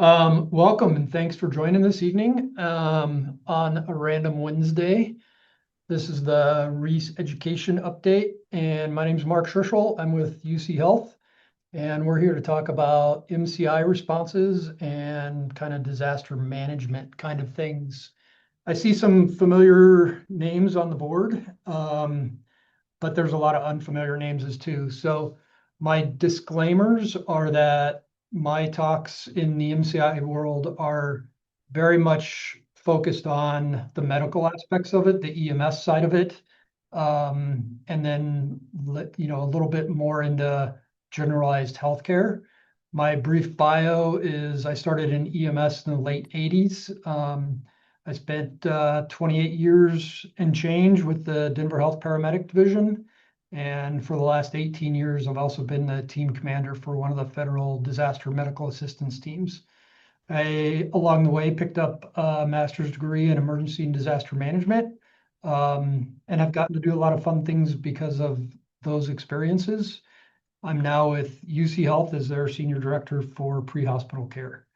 Welcome and thanks for joining this evening on a random Wednesday. This is the Reese Education Update, and my name is Mark Scherschel. I'm with UC Health, and we're here to talk about MCI responses and kind of disaster management kind of things. I see some familiar names on the board, but there's a lot of unfamiliar names as too. So my disclaimers are that my talks in the MCI world are very much focused on the medical aspects of it, the EMS side of it, and then a little bit more into generalized healthcare. My brief bio is I started in EMS in the late 80s. I spent 28 years and change with the Denver Health Paramedic Division. And for the last 18 years, I've also been the team commander for one of the federal disaster medical assistance teams. I, along the way, picked up a master's degree in emergency and disaster management. And I've gotten to do a lot of fun things because of those experiences. I'm now with UC Health as their senior director for pre-hospital care.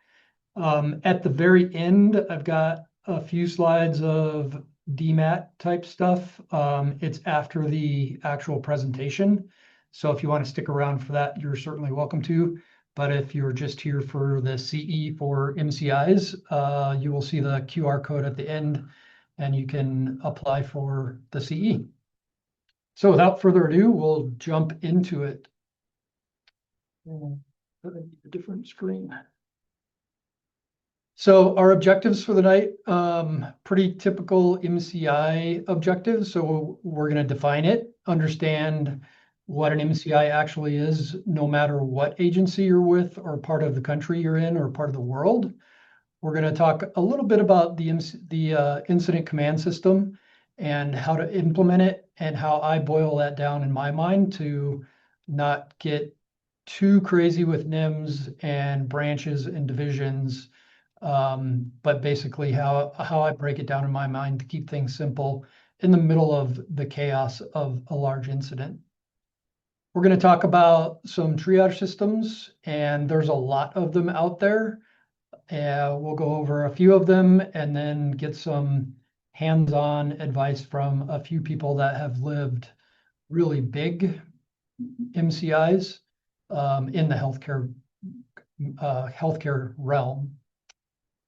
At the very end, I've got a few slides of DMAT type stuff. It's after the actual presentation. So if you want to stick around for that, you're certainly welcome to. But if you're just here for the CE for MCIs, you will see the QR code at the end and you can apply for the CE. So without further ado, we'll jump into it. A different screen. So our objectives for the night, pretty typical MCI objectives. So we're going to define it, understand what an MCI actually is, no matter what agency you're with or part of the country you're in or part of the world. We're going to talk a little bit about the incident command system and how to implement it and how I boil that down in my mind to not get too crazy with NIMS and branches and divisions. But basically how I break it down in my mind to keep things simple in the middle of the chaos of a large incident. We're going to talk about some triage systems, and there's a lot of them out there. We'll go over a few of them and then get some hands-on advice from a few people that have lived really big MCIs in the healthcare realm.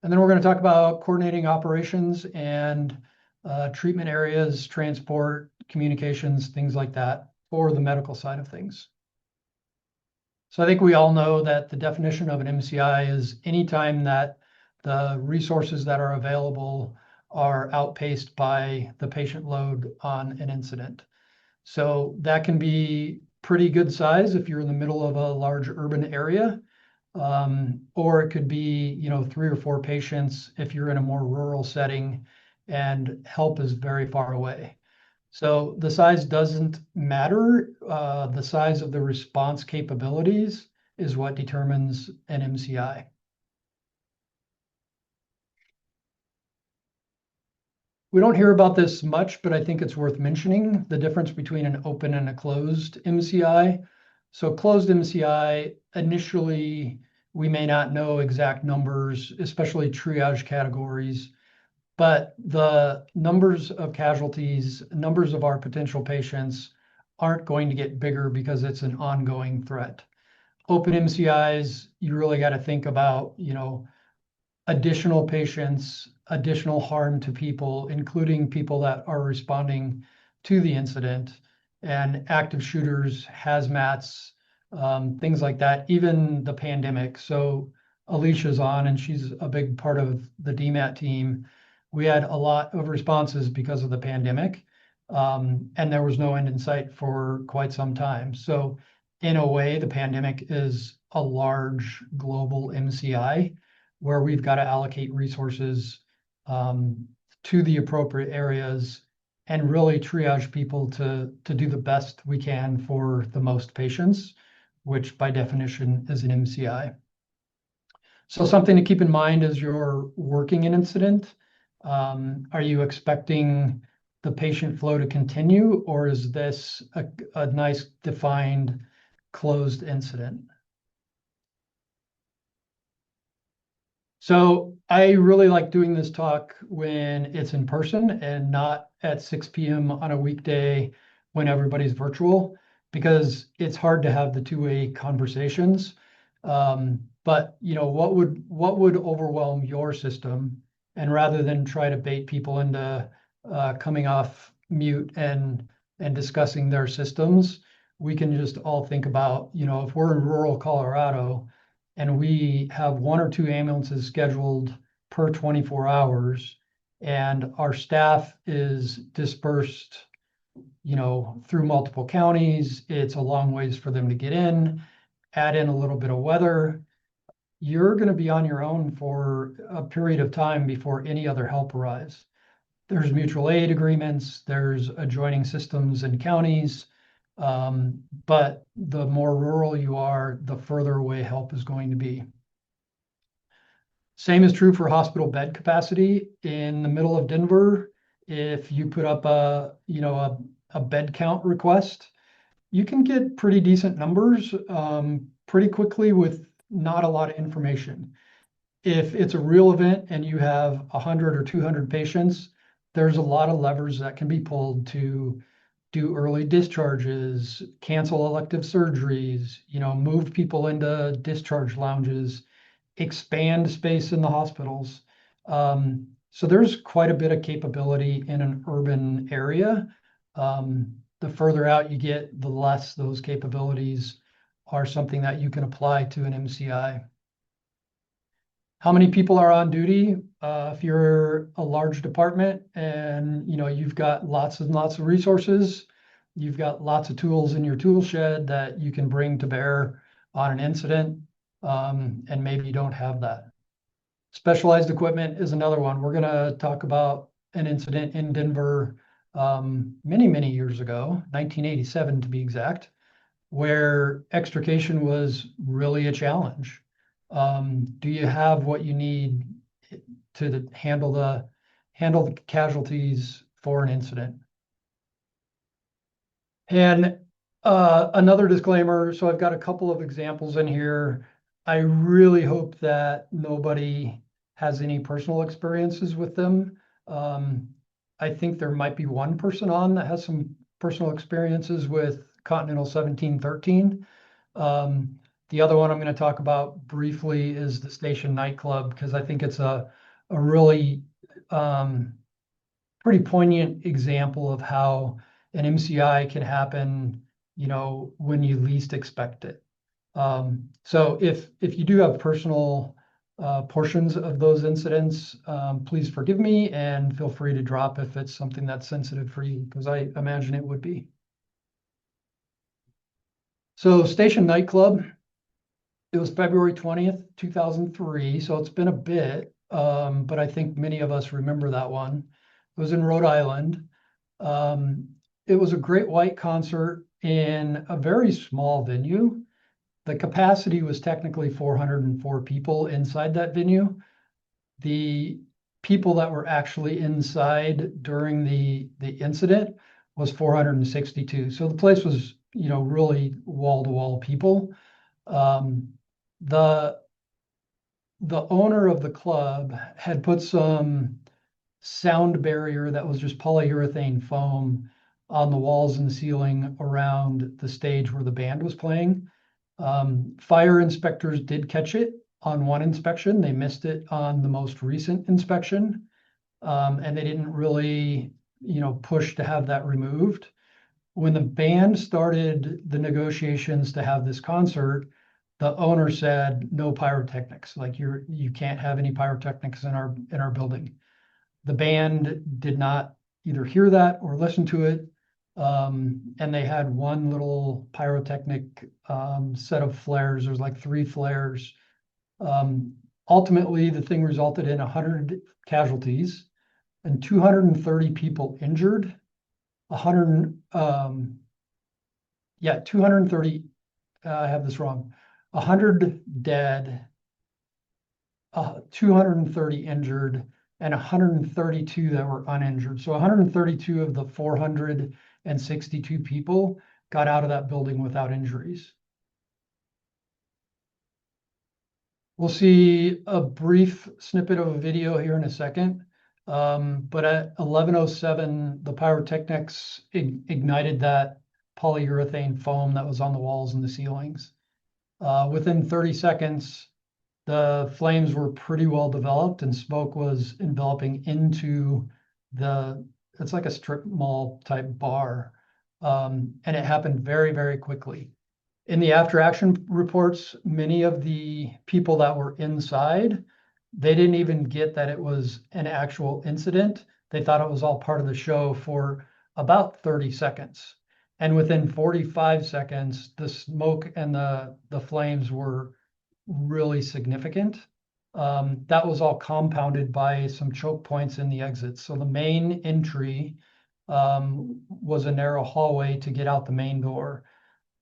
And then we're going to talk about coordinating operations and treatment areas, transport, communications, things like that for the medical side of things. So I think we all know that the definition of an MCI is anytime that the resources that are available are outpaced by the patient load on an incident. So that can be pretty good size if you're in the middle of a large urban area. Or it could be, 3 or 4 patients if you're in a more rural setting and help is very far away. So the size doesn't matter. The size of the response capabilities is what determines an MCI. We don't hear about this much, but I think it's worth mentioning the difference between an open and a closed MCI. So closed MCI, initially, we may not know exact numbers, especially triage categories, but the numbers of casualties, numbers of our potential patients aren't going to get bigger because it's an ongoing threat. Open MCIs, you really got to think about, additional patients, additional harm to people, including people that are responding to the incident, and active shooters, hazmats, things like that, even the pandemic. So Alicia's on, and she's a big part of the DMAT team. We had a lot of responses because of the pandemic, and there was no end in sight for quite some time. So in a way, the pandemic is a large global MCI where we've got to allocate resources to the appropriate areas and really triage people to do the best we can for the most patients, which by definition is an MCI. So something to keep in mind as you're working an incident. Are you expecting the patient flow to continue, or is this a nice defined closed incident? So I really like doing this talk when it's in person and not at 6 p.m. on a weekday when everybody's virtual, because it's hard to have the two-way conversations. But what would overwhelm your system? And rather than try to bait people into coming off mute and discussing their systems, we can just all think about, if we're in rural Colorado and we have one or two ambulances scheduled per 24 hours, and our staff is dispersed, through multiple counties. It's a long ways for them to get in. Add in a little bit of weather. You're going to be on your own for a period of time before any other help arrives. There's mutual aid agreements, there's adjoining systems and counties. But the more rural you are, the further away help is going to be. Same is true for hospital bed capacity. In the middle of Denver, if you put up a bed count request, you can get pretty decent numbers pretty quickly with not a lot of information. If it's a real event and you have 100 or 200 patients, there's a lot of levers that can be pulled to do early discharges, cancel elective surgeries, move people into discharge lounges, expand space in the hospitals. So there's quite a bit of capability in an urban area. The further out you get, the less those capabilities are something that you can apply to an MCI. How many people are on duty? If you're a large department and you've got lots and lots of resources, you've got lots of tools in your tool shed that you can bring to bear on an incident, and maybe you don't have that. Specialized equipment is another one. We're going to talk about an incident in Denver many, many years ago, 1987 to be exact, where extrication was really a challenge. Do you have what you need to handle the casualties for an incident? And another disclaimer, so I've got a couple of examples in here. I really hope that nobody has any personal experiences with them. I think there might be one person on that has some personal experiences with Continental 1713. The other one I'm going to talk about briefly is the Station nightclub, because I think it's a really pretty poignant example of how an MCI can happen, when you least expect it. So if you do have personal portions of those incidents, please forgive me and feel free to drop if it's something that's sensitive for you, because I imagine it would be. So Station nightclub, it was February 20th, 2003, so it's been a bit, but I think many of us remember that one. It was in Rhode Island. It was a Great White concert in a very small venue. The capacity was technically 404 people inside that venue. The people that were actually inside during the incident was 462. So the place was, really wall-to-wall people. The owner of the club had put some sound barrier that was just polyurethane foam on the walls and the ceiling around the stage where the band was playing. Fire inspectors did catch it on one inspection. They missed it on the most recent inspection, and they didn't really, push to have that removed. When the band started the negotiations to have this concert, the owner said no pyrotechnics. Like you can't have any pyrotechnics in our building. The band did not either hear that or listen to it. And they had one little pyrotechnic set of flares. There's like 3 flares. Ultimately, the thing resulted in 100 casualties and 230 people injured. 230. I have this wrong. 100 dead, 230 injured, and 132 that were uninjured. So 132 of the 462 people got out of that building without injuries. We'll see a brief snippet of a video here in a second. But at 11:07, the pyrotechnics ignited that polyurethane foam that was on the walls and the ceilings. Within 30 seconds, the flames were pretty well developed and smoke was enveloping into it's like a strip mall type bar. And it happened very, very quickly. In the after action reports, many of the people that were inside, they didn't even get that it was an actual incident. They thought it was all part of the show for about 30 seconds. And within 45 seconds, the smoke and the flames were really significant. That was all compounded by some choke points in the exits. So the main entry was a narrow hallway to get out the main door.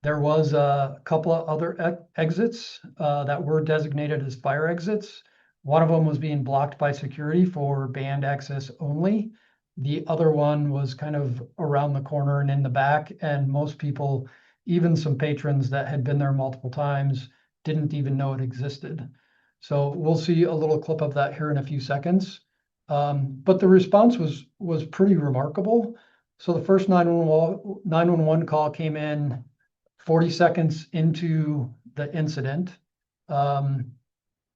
There was a couple of other exits that were designated as fire exits. One of them was being blocked by security for band access only. The other one was kind of around the corner and in the back, and most people, even some patrons that had been there multiple times, didn't even know it existed. So we'll see a little clip of that here in a few seconds. But the response was pretty remarkable. So the first 911 call came in 40 seconds into the incident.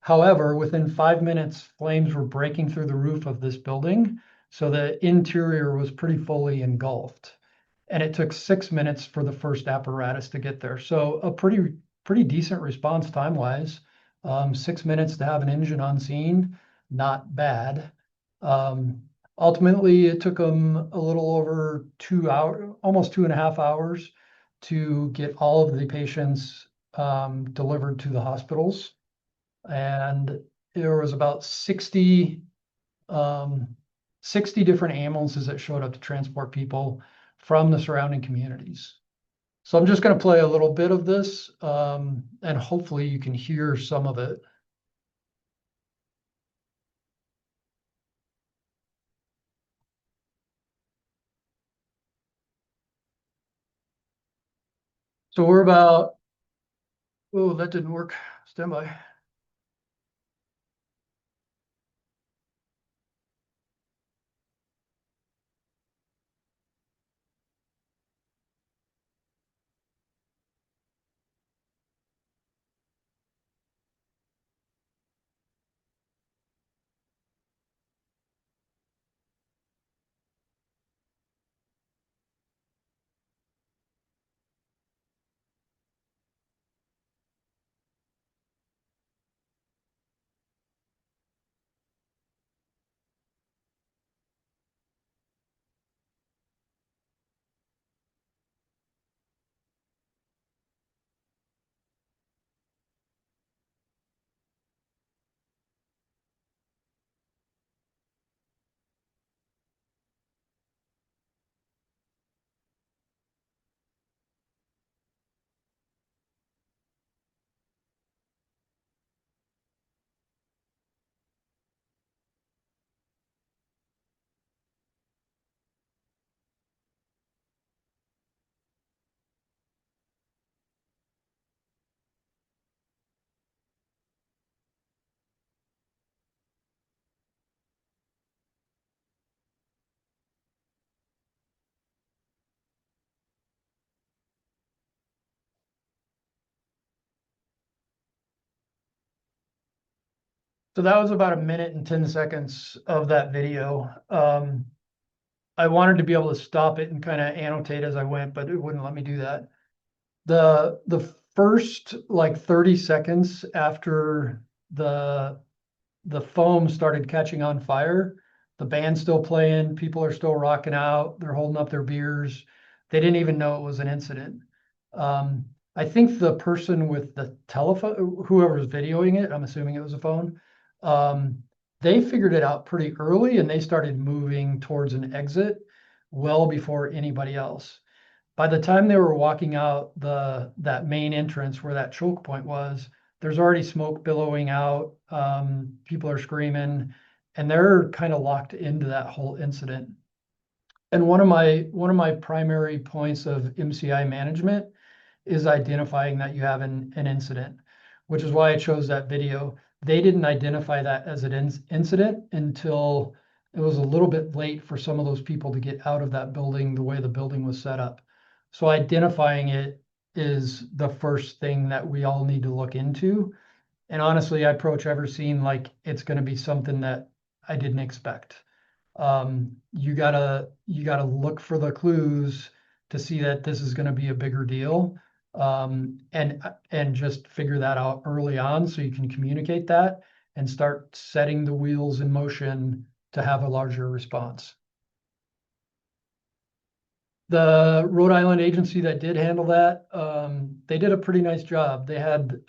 However, within 5 minutes, flames were breaking through the roof of this building. So the interior was pretty fully engulfed. And it took 6 minutes for the first apparatus to get there. So a pretty decent response time-wise. 6 minutes to have an engine on scene, not bad. Ultimately, it took them a little over 2 hours, almost 2.5 hours to get all of the patients delivered to the hospitals. And there was about 60 different ambulances that showed up to transport people from the surrounding communities. So I'm just going to play a little bit of this, and hopefully you can hear some of it. So we're about, oh, that didn't work. Stand by. So that was about 1 minute and 10 seconds of that video. I wanted to be able to stop it and kind of annotate as I went, but it wouldn't let me do that. The first like 30 seconds after the foam started catching on fire, the band's still playing, people are still rocking out, they're holding up their beers. They didn't even know it was an incident. I think the person with the telephone, whoever was videoing it, I'm assuming it was a phone, they figured it out pretty early and they started moving towards an exit well before anybody else. By the time they were walking out that main entrance where that choke point was, there's already smoke billowing out. People are screaming, and they're kind of locked into that whole incident. And one of my primary points of MCI management is identifying that you have an incident, which is why I chose that video. they didn't identify that as an incident until it was a little bit late for some of those people to get out of that building the way the building was set up. So identifying it is the first thing that we all need to look into. And honestly, I approach every scene like it's going to be something that I didn't expect. You gotta look for the clues to see that this is going to be a bigger deal, and just figure that out early on so you can communicate that and start setting the wheels in motion to have a larger response. The Rhode Island agency that did handle that, they did a pretty nice job. They had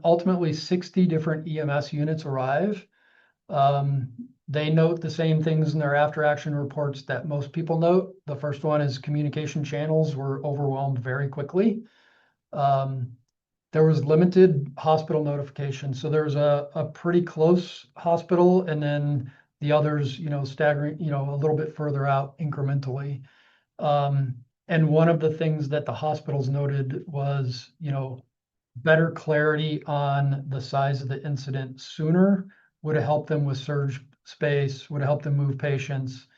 ultimately 60 different EMS units arrive. They note the same things in their after action reports that most people note. The first one is communication channels were overwhelmed very quickly. There was limited hospital notification. So there was a pretty close hospital, and then the others, staggering, a little bit further out incrementally. And one of the things that the hospitals noted was, better clarity on the size of the incident sooner would have helped them with surge space, would have helped them move patients.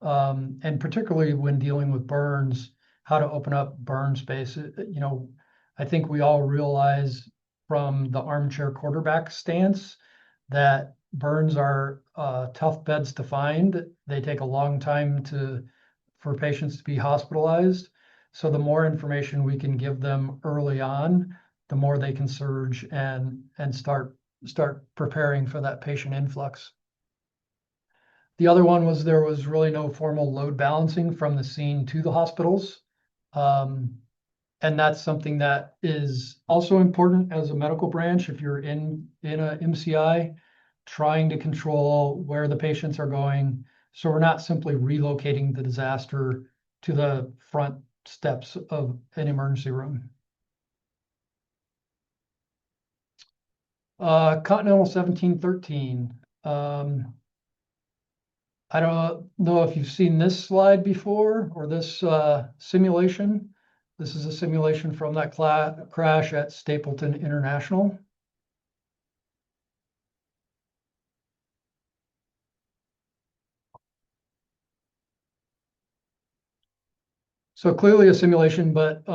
And particularly when dealing with burns, how to open up burn space. I think we all realize from the armchair quarterback stance that burns are tough beds to find. They take a long time for patients to be hospitalized. So the more information we can give them early on, the more they can surge and start preparing for that patient influx. The other one was there was really no formal load balancing from the scene to the hospitals. And that's something that is also important as a medical branch. If you're in a MCI, trying to control where the patients are going. So we're not simply relocating the disaster to the front steps of an emergency room. Continental 1713. I don't know if you've seen this slide before or this simulation. This is a simulation from that crash at Stapleton International. So clearly a simulation, but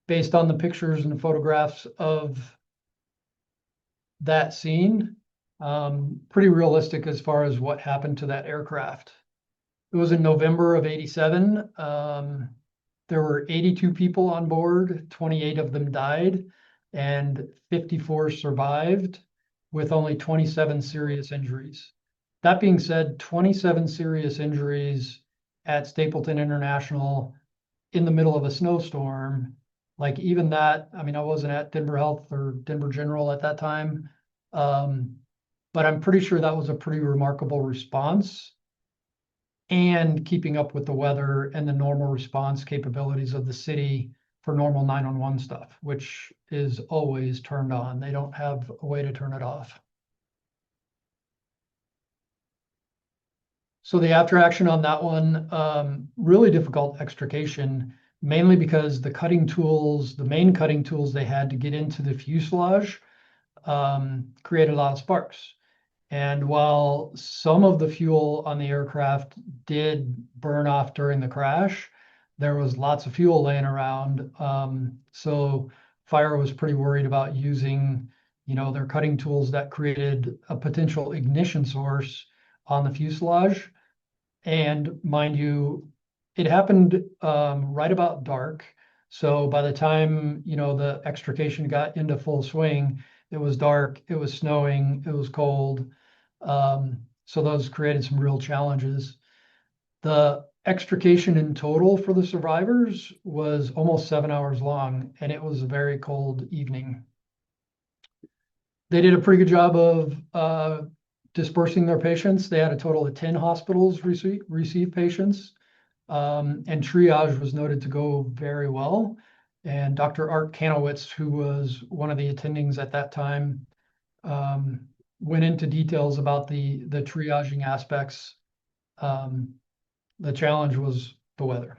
based on the pictures and the photographs of that scene, pretty realistic as far as what happened to that aircraft. It was in November of '87. There were 82 people on board, 28 of them died, and 54 survived with only 27 serious injuries. That being said, 27 serious injuries at Stapleton International in the middle of a snowstorm, like even that, I mean, I wasn't at Denver Health or Denver General at that time, but I'm pretty sure that was a pretty remarkable response, and keeping up with the weather and the normal response capabilities of the city for normal 911 stuff, which is always turned on. They don't have a way to turn it off. So the after action on that one, really difficult extrication, mainly because the main cutting tools they had to get into the fuselage, created a lot of sparks. And while some of the fuel on the aircraft did burn off during the crash, there was lots of fuel laying around. So fire was pretty worried about using, their cutting tools that created a potential ignition source on the fuselage. And mind you, it happened right about dark. So by the time, the extrication got into full swing, it was dark, it was snowing, it was cold. So those created some real challenges. The extrication in total for the survivors was almost 7 hours long, and it was a very cold evening. They did a pretty good job of dispersing their patients. They had a total of 10 hospitals receive patients, and triage was noted to go very well. And Dr. Art Kanowitz, who was one of the attendings at that time, went into details about the triaging aspects. The challenge was the weather.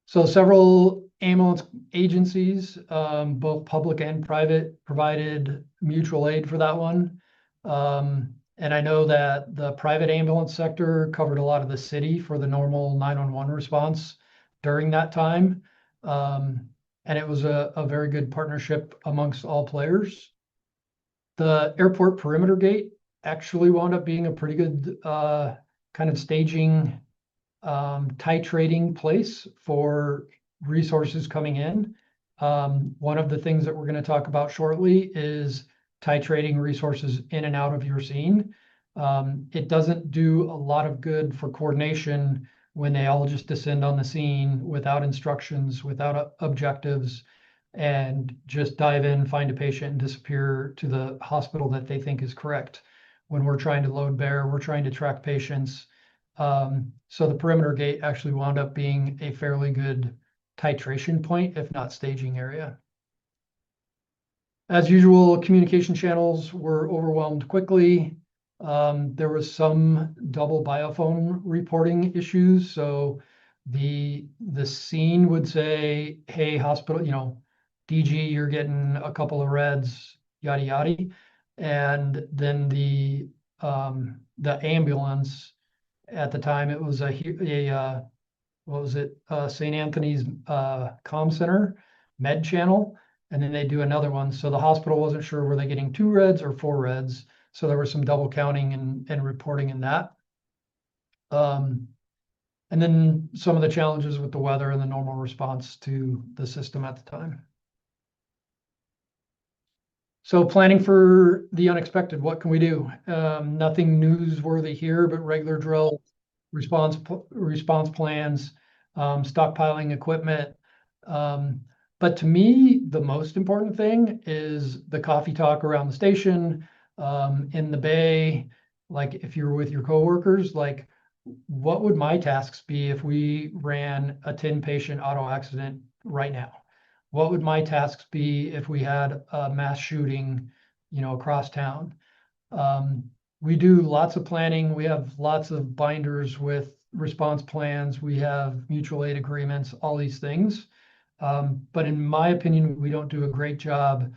So several ambulance agencies, both public and private, provided mutual aid for that one. And I know that the private ambulance sector covered a lot of the city for the normal 911 response during that time. And it was a very good partnership amongst all players. The airport perimeter gate actually wound up being a pretty good kind of staging, titrating place for resources coming in. One of the things that we're going to talk about shortly is titrating resources in and out of your scene. It doesn't do a lot of good for coordination when they all just descend on the scene without instructions, without objectives, and just dive in, find a patient, and disappear to the hospital that they think is correct. When we're trying to load bear, we're trying to track patients. So the perimeter gate actually wound up being a fairly good titration point, if not staging area. As usual, communication channels were overwhelmed quickly. There was some double biophone reporting issues. So the scene would say, hey, hospital, DG, you're getting a couple of reds, yada yada. And then the ambulance, at the time, it was what was it? St. Anthony's comm center med channel, and then they do another one. So the hospital wasn't sure, were they getting 2 reds or 4 reds? So there was some double counting and reporting in that. And then some of the challenges with the weather and the normal response to the system at the time. So planning for the unexpected, what can we do? Nothing newsworthy here, but regular drill, response plans, stockpiling equipment. But to me, the most important thing is the coffee talk around the station, in the bay. Like if you're with your coworkers, like what would my tasks be if we ran a 10-patient auto accident right now? What would my tasks be if we had a mass shooting, across town? We do lots of planning. We have lots of binders with response plans. We have mutual aid agreements, all these things. But in my opinion, we don't do a great job,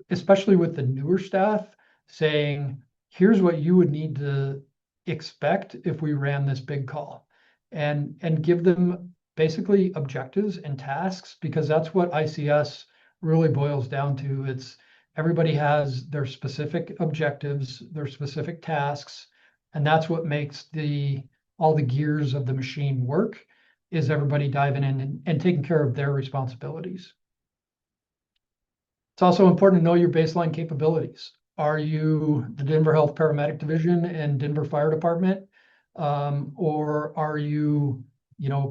especially with the newer staff, saying, here's what you would need to expect if we ran this big call, and give them basically objectives and tasks, because that's what ICS really boils down to. It's everybody has their specific objectives, their specific tasks, and that's what makes all the gears of the machine work, is everybody diving in and taking care of their responsibilities. It's also important to know your baseline capabilities. Are you the Denver Health Paramedic Division and Denver Fire Department? Or are you,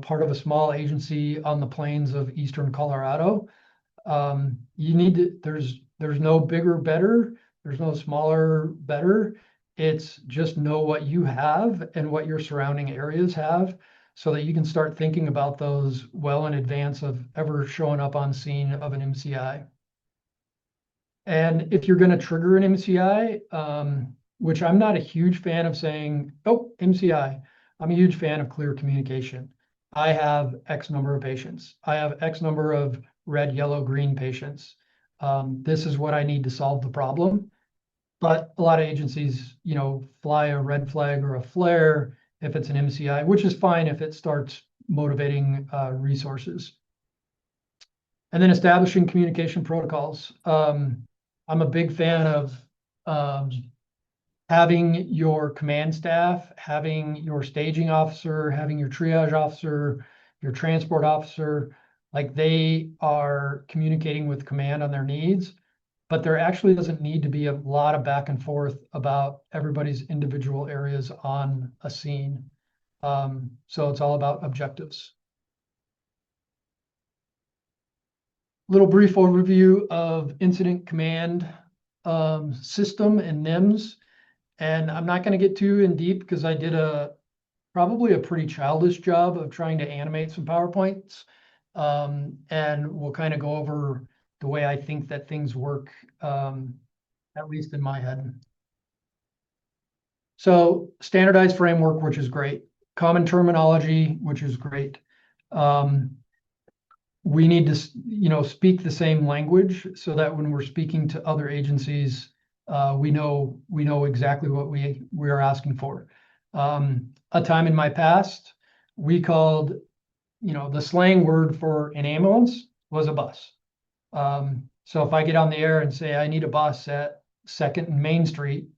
part of a small agency on the plains of Eastern Colorado? You need to, there's no bigger, better. There's no smaller, better. It's just know what you have and what your surrounding areas have, so that you can start thinking about those well in advance of ever showing up on scene of an MCI. And if you're going to trigger an MCI, which I'm not a huge fan of saying, oh, MCI, I'm a huge fan of clear communication. I have X number of patients. I have X number of red, yellow, green patients. This is what I need to solve the problem. But a lot of agencies, fly a red flag or a flare if it's an MCI, which is fine if it starts motivating resources. And then establishing communication protocols. I'm a big fan of having your command staff, having your staging officer, having your triage officer, your transport officer, like they are communicating with command on their needs, but there actually doesn't need to be a lot of back and forth about everybody's individual areas on a scene. So it's all about objectives. Little brief overview of incident command system and NIMS. And I'm not going to get too in deep because I did probably a pretty childish job of trying to animate some PowerPoints. And we'll kind of go over the way I think that things work, at least in my head. So standardized framework, which is great. Common terminology, which is great. we need to, speak the same language so that when we're speaking to other agencies, we know exactly what we are asking for. A time in my past, we called, the slang word for an ambulance was a bus. So if I get on the air and say I need a bus at 2nd and Main Street,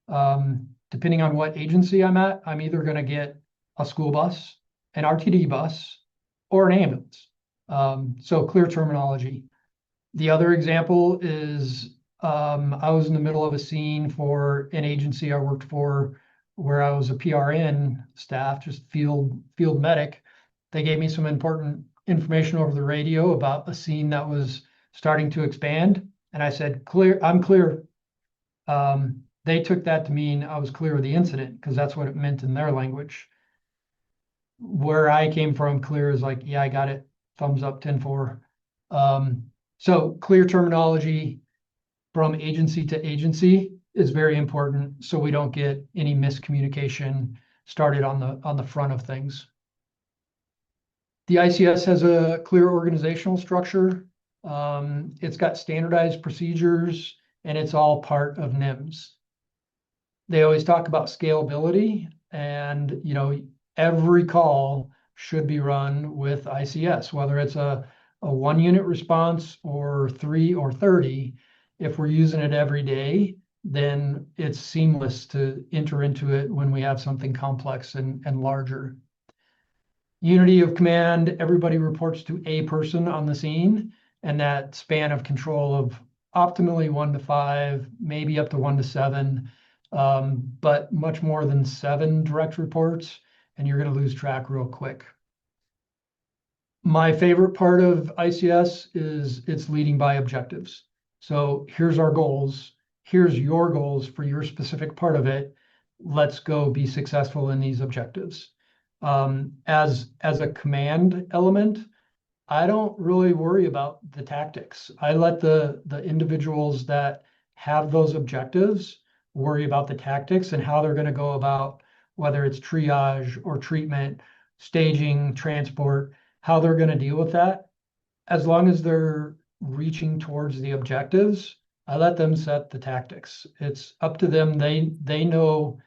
depending on what agency I'm at, I'm either going to get a school bus, an RTD bus, or an ambulance. So clear terminology. The other example is I was in the middle of a scene for an agency I worked for where I was a PRN staff, just field medic. They gave me some important information over the radio about a scene that was starting to expand. And I said, clear, I'm clear. They took that to mean I was clear of the incident because that's what it meant in their language. Where I came from, clear is like, yeah, I got it. Thumbs up, 10-4. So clear terminology from agency to agency is very important so we don't get any miscommunication started on the front of things. The ICS has a clear organizational structure. It's got standardized procedures, and it's all part of NIMS. They always talk about scalability, and every call should be run with ICS, whether it's a 1-unit response or 3 or 30. If we're using it every day, then it's seamless to enter into it when we have something complex and larger. Unity of command, everybody reports to a person on the scene, and that span of control of optimally 1 to 5, maybe up to 1 to 7, but much more than 7 direct reports, and you're going to lose track real quick. My favorite part of ICS is it's leading by objectives. So here's our goals. Here's your goals for your specific part of it. Let's go be successful in these objectives. As a command element, I don't really worry about the tactics. I let the individuals that have those objectives worry about the tactics and how they're going to go about, whether it's triage or treatment, staging, transport, how they're going to deal with that. As long as they're reaching towards the objectives, I let them set the tactics. It's up to them. They know,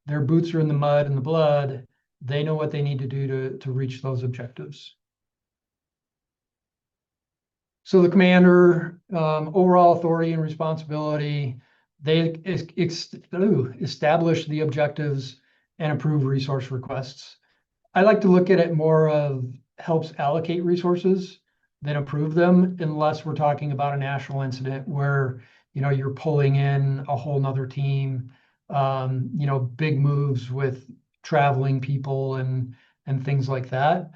their boots are in the mud and the blood. They know what they need to do to reach those objectives. So the commander, overall authority and responsibility, they establish the objectives and approve resource requests. I like to look at it more of helps allocate resources than approve them, unless we're talking about a national incident where you're pulling in a whole nother team, big moves with traveling people and things like that.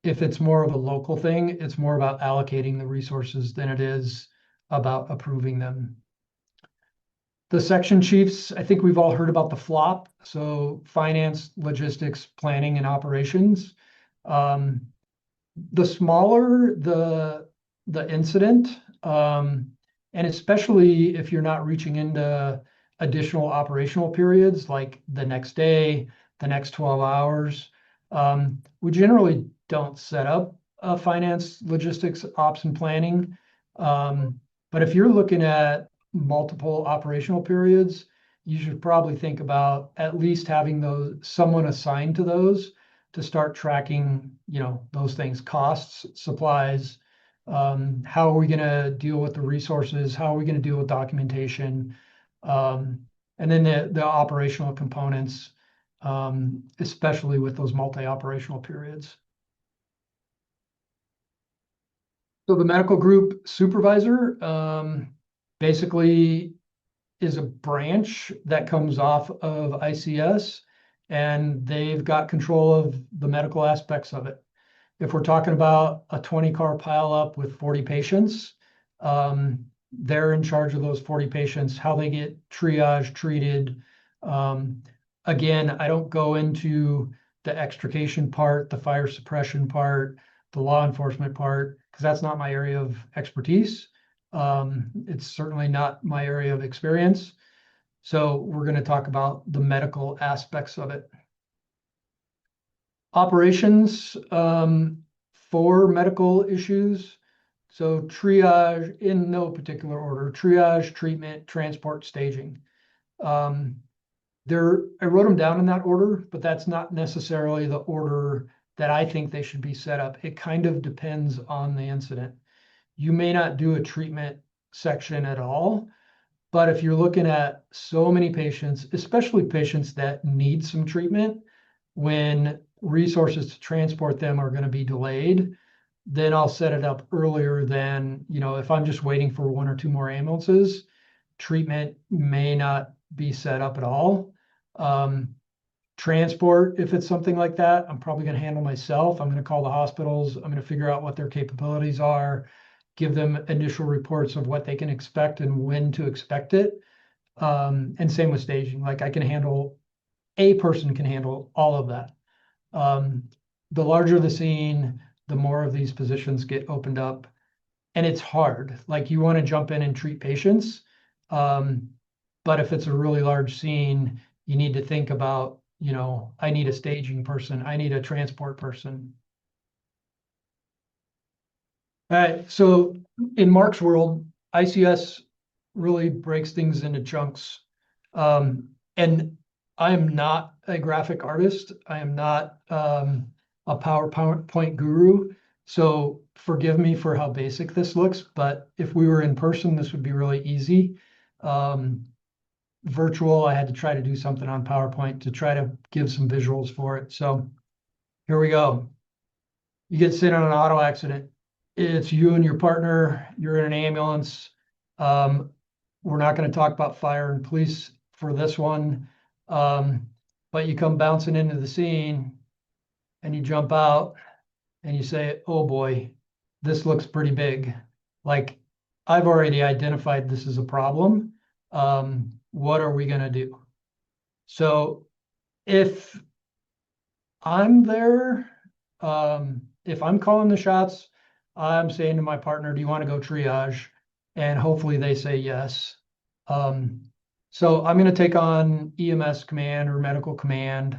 If it's more of a local thing, it's more about allocating the resources than it is about approving them. The section chiefs, I think we've all heard about the FLOP, so finance, logistics, planning, and operations. The smaller the incident, and especially if you're not reaching into additional operational periods like the next day, the next 12 hours, we generally don't set up finance, logistics, ops, and planning. But if you're looking at multiple operational periods, you should probably think about at least having someone assigned to those to start tracking, those things, costs, supplies, how are we going to deal with the resources, how are we going to deal with documentation, and then the operational components, especially with those multi-operational periods. So the medical group supervisor basically is a branch that comes off of ICS, and they've got control of the medical aspects of it. If we're talking about a 20-car pileup with 40 patients, they're in charge of those 40 patients, how they get triaged, treated. Again, I don't go into the extrication part, the fire suppression part, the law enforcement part, because that's not my area of expertise. It's certainly not my area of experience. So we're going to talk about the medical aspects of it. Operations, 4 medical issues. So triage in no particular order: triage, treatment, transport, staging. I wrote them down in that order, but that's not necessarily the order that I think they should be set up. It kind of depends on the incident. You may not do a treatment section at all, but if you're looking at so many patients, especially patients that need some treatment, when resources to transport them are going to be delayed, then I'll set it up earlier than, if I'm just waiting for 1 or 2 more ambulances, treatment may not be set up at all. Transport, if it's something like that, I'm probably going to handle myself. I'm going to call the hospitals. I'm going to figure out what their capabilities are, give them initial reports of what they can expect and when to expect it. And same with staging. Like a person can handle all of that. The larger the scene, the more of these positions get opened up. And it's hard. Like, you want to jump in and treat patients. But if it's a really large scene, you need to think about, I need a staging person. I need a transport person. All right. So in Mark's world, ICS really breaks things into chunks. And I am not a graphic artist. I am not a PowerPoint guru. So forgive me for how basic this looks, but if we were in person, this would be really easy. Virtual, I had to try to do something on PowerPoint to try to give some visuals for it. So here we go. You get sent on an auto accident. It's you and your partner. You're in an ambulance. We're not going to talk about fire and police for this one. But you come bouncing into the scene and you jump out and you say, oh boy, this looks pretty big. Like, I've already identified this as a problem. What are we going to do? So if I'm there, if I'm calling the shots, I'm saying to my partner, do you want to go triage? And hopefully they say yes. So I'm going to take on EMS command or medical command.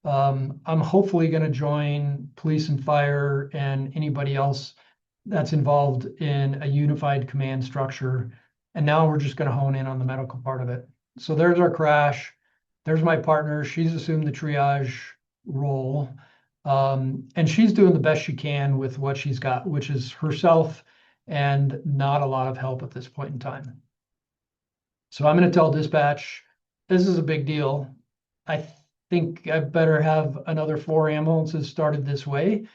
I'm hopefully going to join police and fire and anybody else that's involved in a unified command structure. And now we're just going to hone in on the medical part of it. So there's our crash. There's my partner. She's assumed the triage role. And she's doing the best she can with what she's got, which is herself and not a lot of help at this point in time. So I'm going to tell dispatch, this is a big deal. I think I better have another 4 ambulances started this way.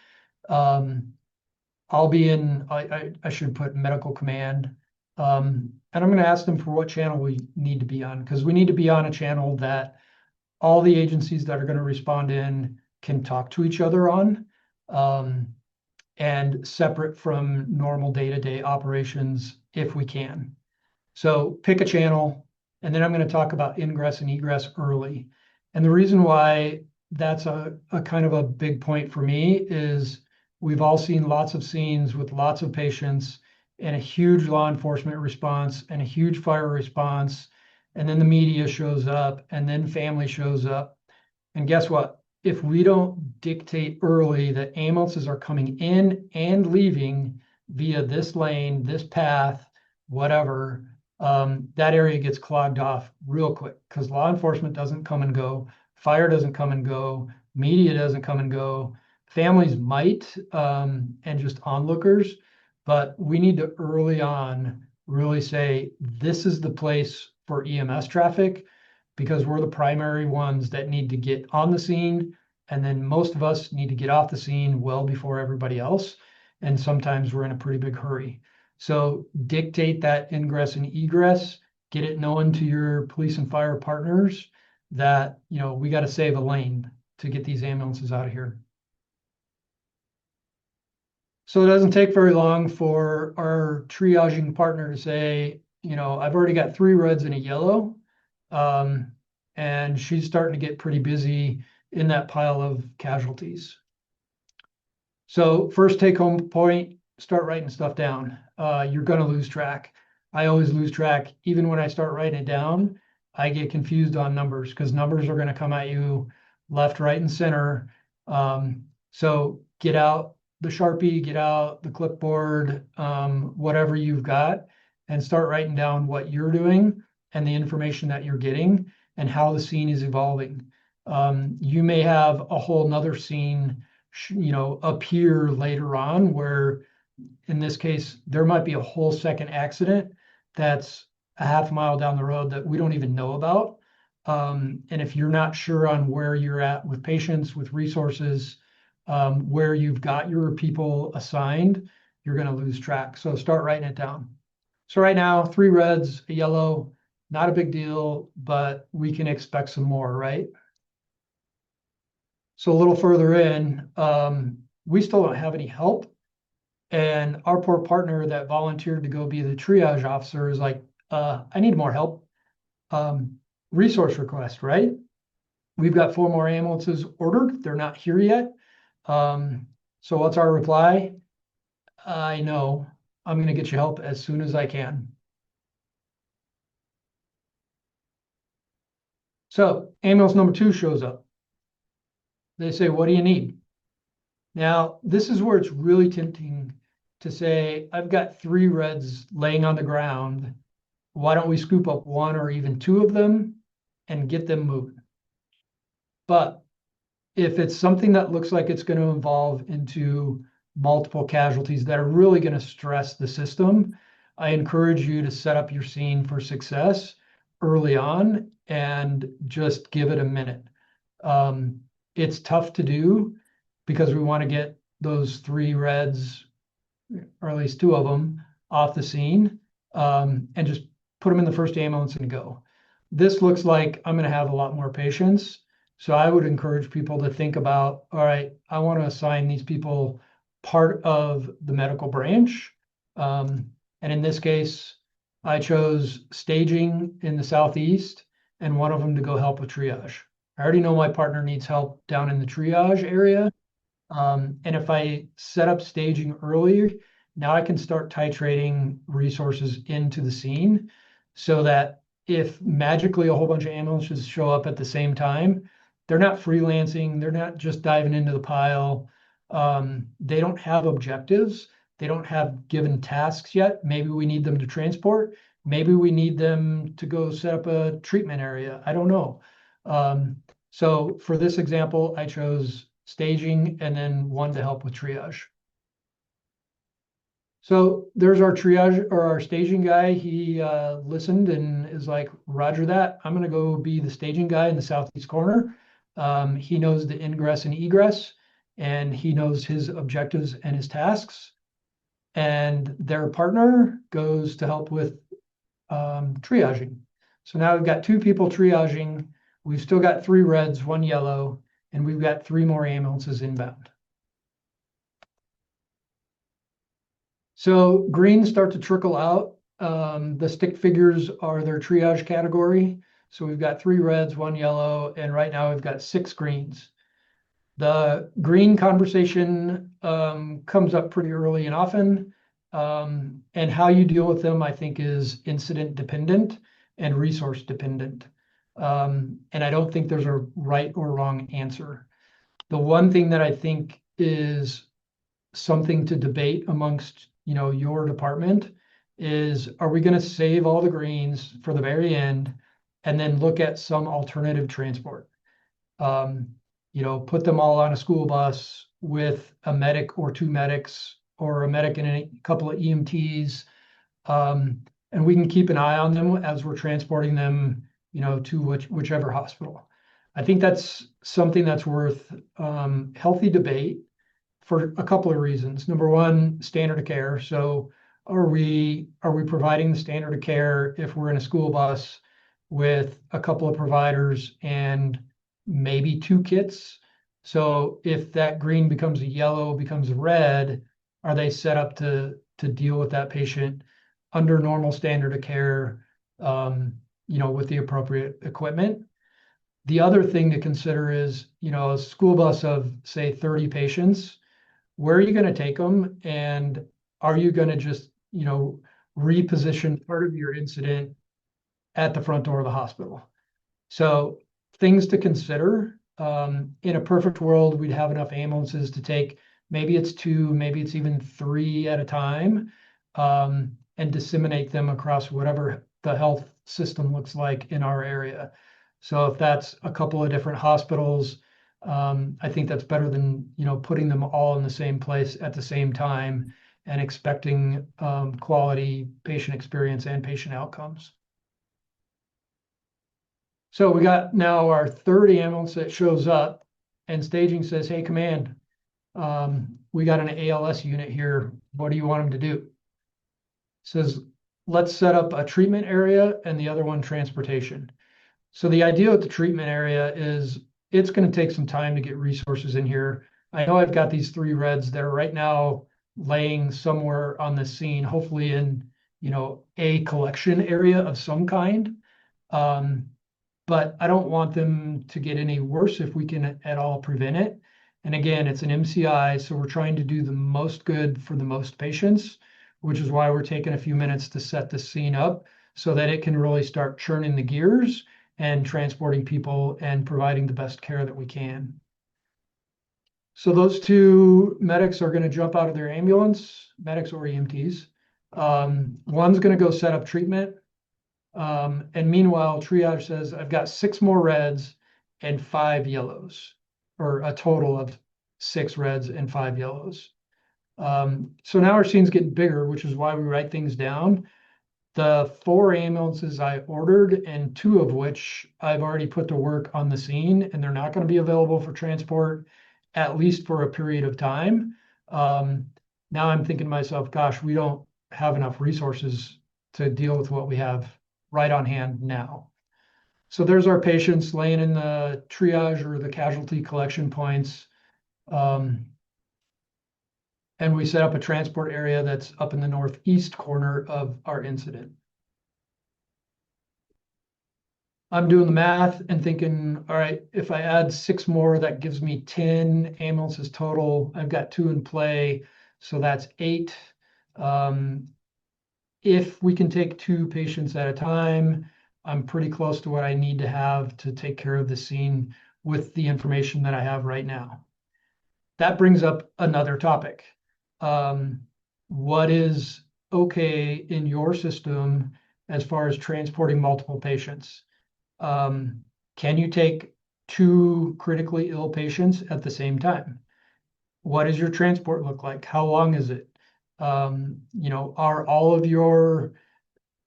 I'll be in, I should put medical command. And I'm going to ask them for what channel we need to be on, because we need to be on a channel that all the agencies that are going to respond in can talk to each other on, and separate from normal day-to-day operations if we can. So pick a channel, and then I'm going to talk about ingress and egress early. And the reason why that's a kind of a big point for me is we've all seen lots of scenes with lots of patients and a huge law enforcement response and a huge fire response. And then the media shows up and then family shows up. And guess what? If we don't dictate early that ambulances are coming in and leaving via this lane, this path, whatever, that area gets clogged off real quick, because law enforcement doesn't come and go, fire doesn't come and go, media doesn't come and go. Families might, and just onlookers, but we need to early on really say, this is the place for EMS traffic, because we're the primary ones that need to get on the scene. And then most of us need to get off the scene well before everybody else. And sometimes we're in a pretty big hurry. So dictate that ingress and egress, get it known to your police and fire partners that, we got to save a lane to get these ambulances out of here. So it doesn't take very long for our triaging partner to say, I've already got 3 reds and a yellow. And she's starting to get pretty busy in that pile of casualties. So first take home point, start writing stuff down. You're going to lose track. I always lose track. Even when I start writing it down, I get confused on numbers, because numbers are going to come at you left, right, and center. So get out the Sharpie, get out the clipboard, whatever you've got, and start writing down what you're doing and the information that you're getting and how the scene is evolving. You may have a whole nother scene, appear later on where, in this case, there might be a whole second accident that's a half mile down the road that we don't even know about. And if you're not sure on where you're at with patients, with resources, where you've got your people assigned, you're going to lose track. So start writing it down. So right now, 3 reds, a yellow, not a big deal, but we can expect some more, right? So a little further in, we still don't have any help. And our poor partner that volunteered to go be the triage officer is like, I need more help. Resource request, right? We've got 4 more ambulances ordered. They're not here yet. So what's our reply? I know. I'm going to get you help as soon as I can. So ambulance number 2 shows up. They say, what do you need? Now, this is where it's really tempting to say, I've got 3 reds laying on the ground. Why don't we scoop up 1 or even 2 of them and get them moving? But if it's something that looks like it's going to evolve into multiple casualties that are really going to stress the system, I encourage you to set up your scene for success early on and just give it a minute. It's tough to do because we want to get those 3 reds, or at least 2 of them, off the scene, and just put them in the first ambulance and go. This looks like I'm going to have a lot more patients. So I would encourage people to think about, all right, I want to assign these people part of the medical branch. And in this case, I chose staging in the Southeast and one of them to go help with triage. I already know my partner needs help down in the triage area. And if I set up staging earlier, now I can start titrating resources into the scene so that if magically a whole bunch of ambulances show up at the same time, they're not freelancing, they're not just diving into the pile. They don't have objectives. They don't have given tasks yet. Maybe we need them to transport. Maybe we need them to go set up a treatment area. I don't know. So for this example, I chose staging and then 1 to help with triage. So there's our triage or our staging guy. He listened and is like, Roger that. I'm going to go be the staging guy in the southeast corner. He knows the ingress and egress, and he knows his objectives and his tasks. And their partner goes to help with triaging. So now we've got 2 people triaging. We've still got 3 reds, 1 yellow, and we've got 3 more ambulances inbound. So greens start to trickle out. The stick figures are their triage category. So we've got 3 reds, 1 yellow, and right now we've got 6 greens. The green conversation comes up pretty early and often. And how you deal with them, I think, is incident dependent and resource dependent. And I don't think there's a right or wrong answer. The one thing that I think is something to debate amongst your department is, are we going to save all the greens for the very end and then look at some alternative transport? Put them all on a school bus with a medic or 2 medics or a medic and a couple of EMTs, and we can keep an eye on them as we're transporting them to whichever hospital. I think that's something that's worth healthy debate for a couple of reasons. Number 1, standard of care. So are we providing the standard of care if we're in a school bus with a couple of providers and maybe 2 kits? So if that green becomes a yellow, becomes a red, are they set up to deal with that patient under normal standard of care, with the appropriate equipment? The other thing to consider is, a school bus of, say, 30 patients, where are you going to take them? And are you going to just, reposition part of your incident at the front door of the hospital? So things to consider. In a perfect world, we'd have enough ambulances to take Maybe it's two, maybe it's even three at a time, and disseminate them across whatever the health system looks like in our area. So if that's a couple of different hospitals, I think that's better than, putting them all in the same place at the same time and expecting quality patient experience and patient outcomes. So we got now our third ambulance that shows up, and staging says, "Hey, command, we got an ALS unit here. What do you want them to do?" Says, "Let's set up a treatment area and the other one transportation." So the idea with the treatment area is it's going to take some time to get resources in here. I know I've got these 3 reds that are right now laying somewhere on the scene, hopefully in, a collection area of some kind. But I don't want them to get any worse if we can at all prevent it. And again, it's an MCI, so we're trying to do the most good for the most patients, which is why we're taking a few minutes to set the scene up so that it can really start churning the gears and transporting people and providing the best care that we can. So those 2 medics are going to jump out of their ambulance, medics or EMTs. One's going to go set up treatment. And meanwhile, triage says, "I've got 6 more reds and 5 yellows," or a total of 6 reds and 5 yellows. So now our scene's getting bigger, which is why we write things down. The 4 ambulances I ordered, and 2 of which I've already put to work on the scene, and they're not going to be available for transport, at least for a period of time. Now I'm thinking to myself, gosh, we don't have enough resources to deal with what we have right on hand now. So there's our patients laying in the triage or the casualty collection points. And we set up a transport area that's up in the northeast corner of our incident. I'm doing the math and thinking, all right, if I add 6 more, that gives me 10 ambulances total. I've got 2 in play, so that's 8. If we can take 2 patients at a time, I'm pretty close to what I need to have to take care of the scene with the information that I have right now. That brings up another topic. What is okay in your system as far as transporting multiple patients? Can you take 2 critically ill patients at the same time? What does your transport look like? How long is it? Are all of your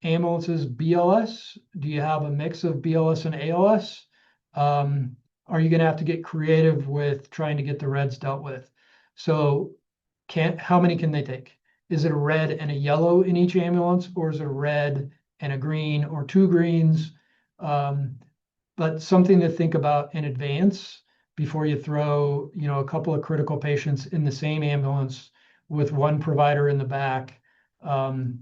ambulances BLS? Do you have a mix of BLS and ALS? Are you going to have to get creative with trying to get the reds dealt with? So how many can they take? Is it a red and a yellow in each ambulance, or is it a red and a green, or 2 greens? But something to think about in advance before you throw, a couple of critical patients in the same ambulance with 1 provider in the back.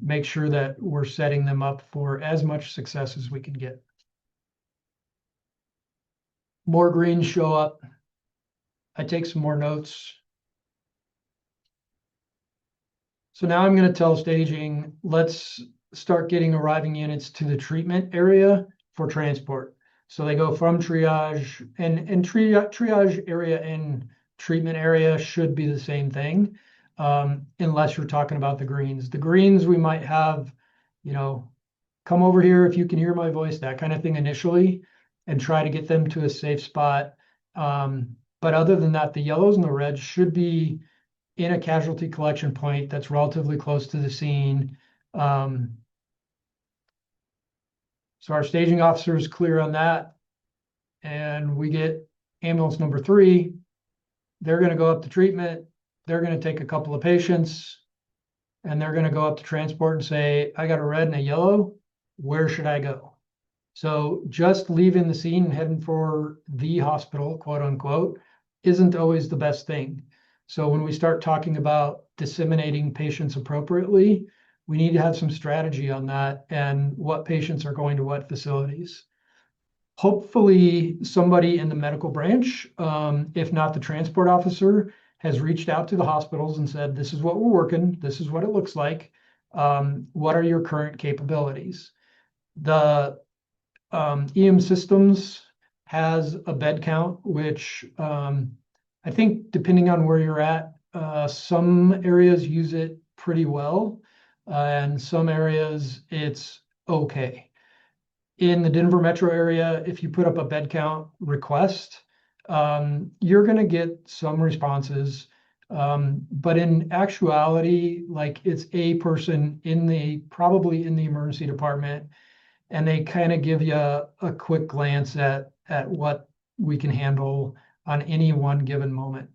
Make sure that we're setting them up for as much success as we can get. More greens show up. I take some more notes. So now I'm going to tell staging, let's start getting arriving units to the treatment area for transport. So they go from triage, and triage area and treatment area should be the same thing, unless you're talking about the greens. The greens, we might have, come over here if you can hear my voice, that kind of thing initially, and try to get them to a safe spot. But other than that, the yellows and the reds should be in a casualty collection point that's relatively close to the scene. So our staging officer is clear on that. And we get ambulance number 3. They're going to go up to treatment. They're going to take a couple of patients, and they're going to go up to transport and say, "I got a red and a yellow. Where should I go?" So just leaving the scene and heading for the hospital, quote unquote, isn't always the best thing. So when we start talking about disseminating patients appropriately, we need to have some strategy on that and what patients are going to what facilities. Hopefully somebody in the medical branch, if not the transport officer, has reached out to the hospitals and said, "This is what we're working. This is what it looks like. What are your current capabilities?" The EM Systems has a bed count, which I think depending on where you're at, Some areas use it pretty well, and some areas it's okay. In the Denver metro area, if you put up a bed count request, you're going to get some responses. But in actuality, like it's a person probably in the emergency department, and they kind of give you a quick glance at what we can handle on any one given moment.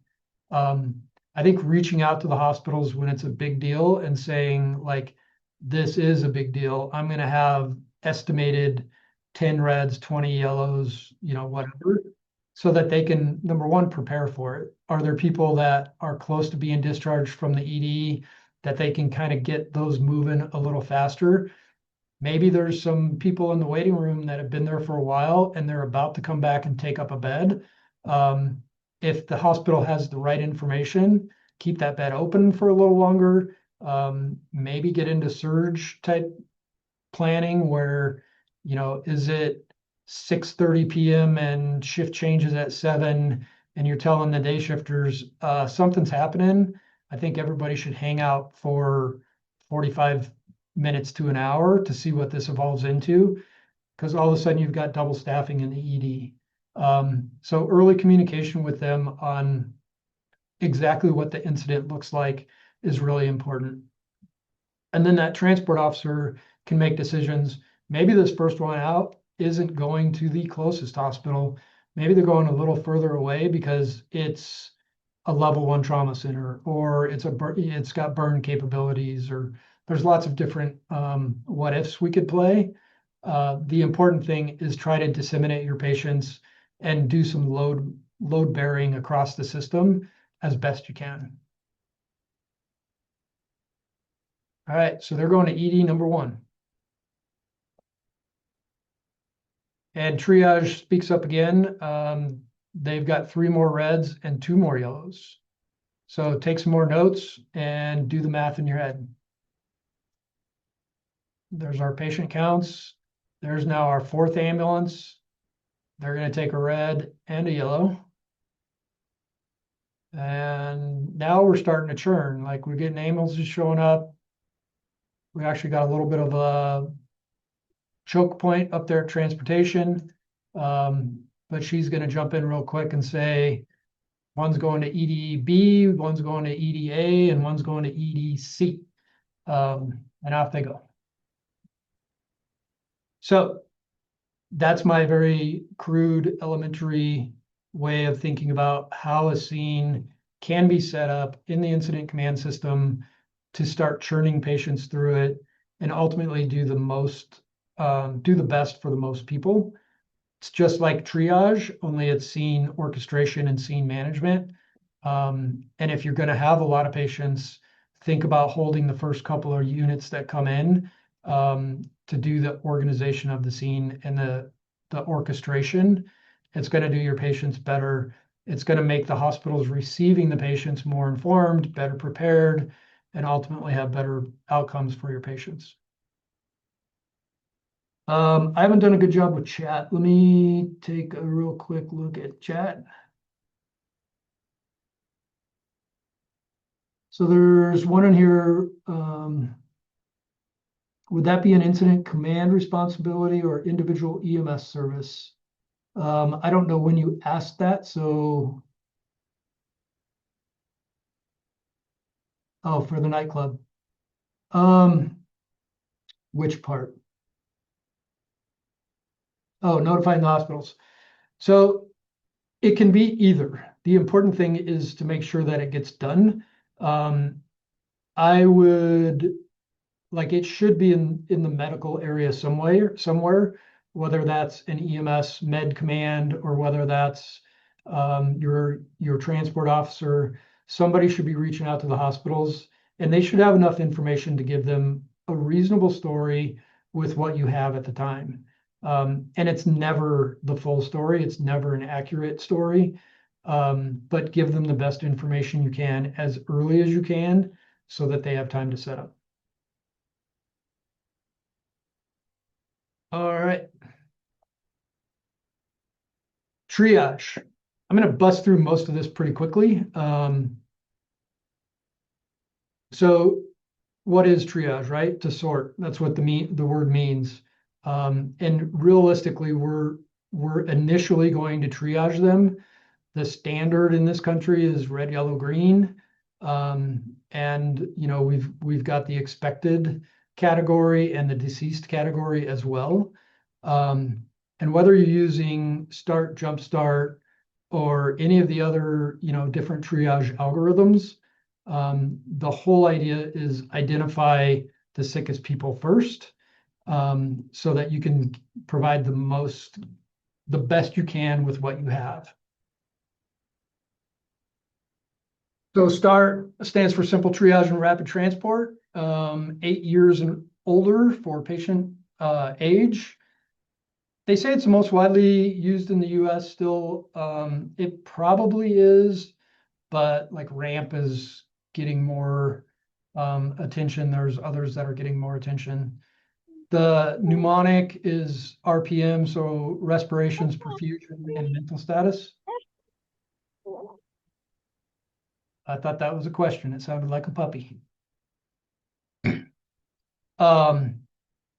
I think reaching out to the hospitals when it's a big deal and saying like, this is a big deal. I'm going to have estimated 10 reds, 20 yellows, whatever, so that they can, number one, prepare for it. Are there people that are close to being discharged from the ED that they can kind of get those moving a little faster? Maybe there's some people in the waiting room that have been there for a while and they're about to come back and take up a bed. If the hospital has the right information, keep that bed open for a little longer. Maybe get into surge type planning where, is it 6:30 p.m. and shift changes at 7 and you're telling the day shifters something's happening. I think everybody should hang out for 45 minutes to an hour to see what this evolves into, because all of a sudden you've got double staffing in the ED. So early communication with them on exactly what the incident looks like is really important. And then that transport officer can make decisions. Maybe this first one out isn't going to the closest hospital. Maybe they're going a little further away because it's a level 1 trauma center, or it's got burn capabilities, or there's lots of different what ifs we could play. The important thing is try to disseminate your patients and do some load bearing across the system as best you can. All right, so they're going to ED number 1. And triage speaks up again. They've got 3 more reds and 2 more yellows. So take some more notes and do the math in your head. There's our patient counts. There's now our 4th ambulance. They're going to take a red and a yellow. And now we're starting to churn. Like we're getting ambulances showing up. We actually got a little bit of a choke point up there at transportation. But she's going to jump in real quick and say, one's going to EDB, one's going to EDA, and one's going to EDC. And off they go. So that's my very crude, elementary way of thinking about how a scene can be set up in the incident command system to start churning patients through it and ultimately do the best for the most people. It's just like triage, only it's scene orchestration and scene management. And if you're going to have a lot of patients, think about holding the first couple of units that come in to do the organization of the scene and the orchestration. It's going to do your patients better. It's going to make the hospitals receiving the patients more informed, better prepared, and ultimately have better outcomes for your patients. I haven't done a good job with chat. Let me take a real quick look at chat. So there's one in here. Would that be an incident command responsibility or individual EMS service? I don't know when you asked that, so. Oh, for the nightclub. Which part? Oh, notifying the hospitals. So it can be either. The important thing is to make sure that it gets done. I would, like, it should be in the medical area somewhere, whether that's an EMS med command or whether that's your transport officer. Somebody should be reaching out to the hospitals, and they should have enough information to give them a reasonable story with what you have at the time. And it's never the full story. It's never an accurate story, but give them the best information you can as early as you can so that they have time to set up. All right. Triage. I'm going to bust through most of this pretty quickly. So what is triage, right? To sort. That's what the word means. And realistically, we're initially going to triage them. The standard in this country is red, yellow, green. And we've got the expected category and the deceased category as well. And whether you're using START, Jumpstart, or any of the other different triage algorithms, the whole idea is identify the sickest people first, so that you can provide the best you can with what you have. So START stands for Simple Triage and Rapid Transport, 8 years and older for patient age. They say it's the most widely used in the US still. It probably is, but like RAMP is getting more attention. There's others that are getting more attention. The mnemonic is RPM, so respirations, perfusion, and mental status. I thought that was a question. It sounded like a puppy.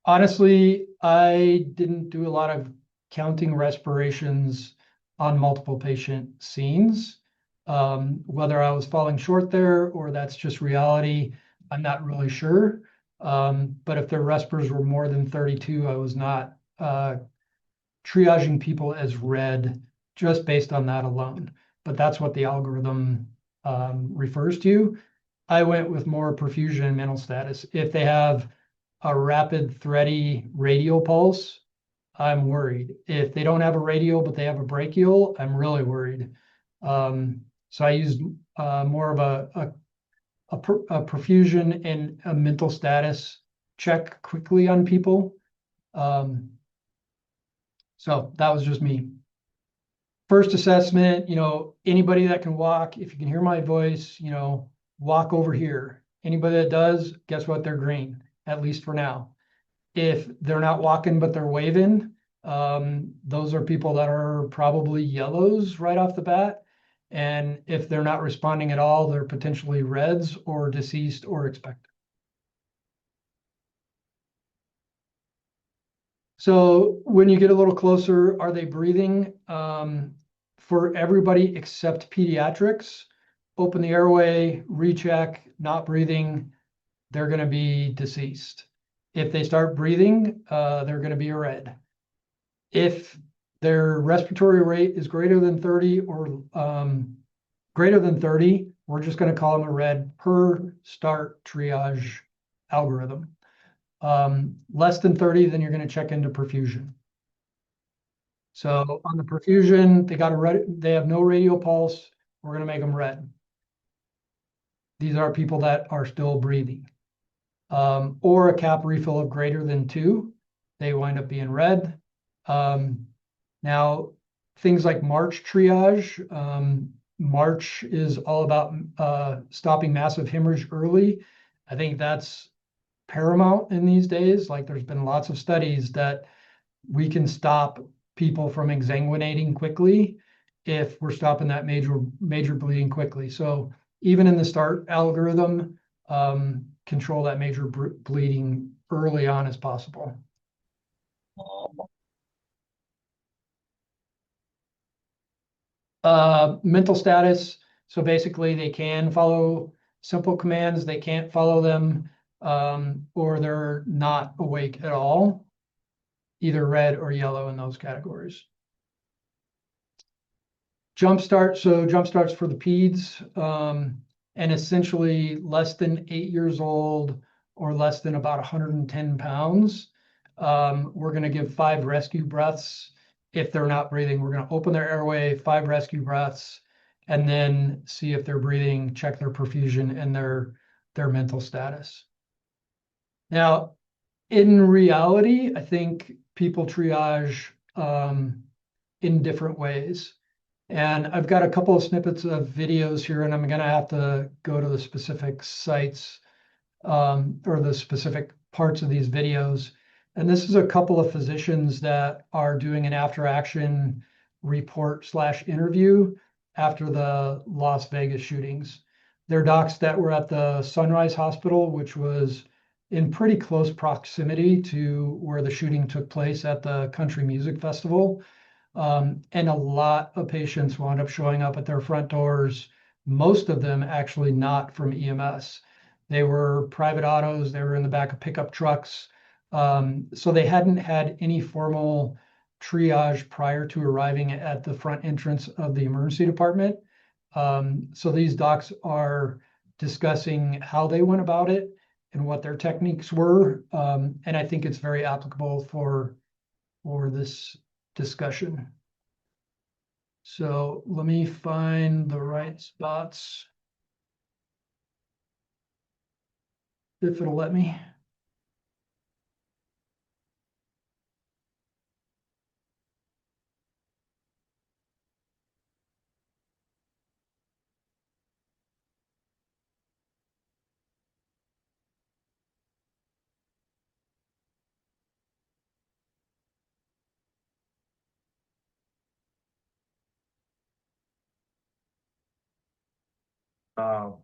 Honestly, I didn't do a lot of counting respirations on multiple patient scenes. Whether I was falling short there or that's just reality, I'm not really sure. But if their respirators were more than 32, I was not triaging people as red just based on that alone. But that's what the algorithm refers to. I went with more perfusion and mental status. If they have a rapid, thready radial pulse, I'm worried. If they don't have a radial, but they have a brachial, I'm really worried. So I used more of a perfusion and a mental status check quickly on people. So that was just me. First assessment, anybody that can walk, if you can hear my voice, walk over here. Anybody that does, guess what? They're green, at least for now. If they're not walking, but they're waving, those are people that are probably yellows right off the bat. And if they're not responding at all, they're potentially reds or deceased or expected. So when you get a little closer, are they breathing? For everybody except pediatrics, open the airway, recheck, not breathing, they're going to be deceased. If they start breathing, they're going to be a red. If their respiratory rate is greater than 30 or greater than 30, we're just going to call them a red per START triage algorithm. Less than 30, then you're going to check into perfusion. So on the perfusion, they have no radial pulse. We're going to make them red. These are people that are still breathing. Or a cap refill of greater than 2, they wind up being red. Now, things like March triage. March is all about stopping massive hemorrhage early. I think that's paramount in these days. Like there's been lots of studies that we can stop people from exsanguinating quickly if we're stopping that major bleeding quickly. So even in the START algorithm, control that major bleeding early on as possible. Mental status. So basically they can follow simple commands, they can't follow them, or they're not awake at all, either red or yellow in those categories. Jumpstart, so Jumpstart's for the peds, and essentially less than 8 years old or less than about 110 pounds. We're going to give 5 rescue breaths. If they're not breathing, we're going to open their airway, 5 rescue breaths, and then see if they're breathing, check their perfusion and their mental status. Now, in reality, I think people triage in different ways. And I've got a couple of snippets of videos here, and I'm going to have to go to the specific sites or the specific parts of these videos. And this is a couple of physicians that are doing an after-action report/interview after the Las Vegas shootings. They're docs that were at the Sunrise Hospital, which was in pretty close proximity to where the shooting took place at the Country Music Festival. And a lot of patients wound up showing up at their front doors, most of them actually not from EMS. They were private autos, they were in the back of pickup trucks. So they hadn't had any formal triage prior to arriving at the front entrance of the emergency department. So these docs are discussing how they went about it and what their techniques were. And I think it's very applicable for this discussion. So let me find the right spots, if it'll let me.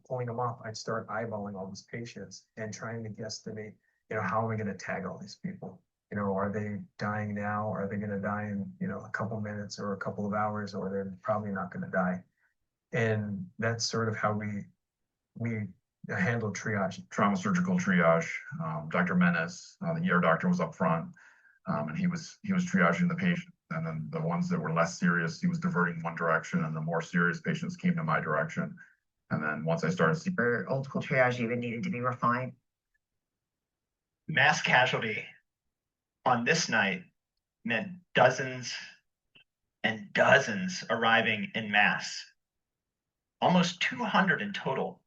Pulling them off, I'd start eyeballing all these patients and trying to guesstimate, how am I going to tag all these people? Are they dying now? Are they going to die in, a couple minutes or a couple of hours, or they're probably not going to die? And that's sort of how we handle triage. Trauma surgical triage. Dr. Menace, the ER doctor, was up front, and he was triaging the patient. And then the ones that were less serious, he was diverting one direction, and the more serious patients came to my direction. And then once I started seeing, old school triage even needed to be refined. Mass casualty on this night meant dozens and dozens arriving in mass, almost 200 in total.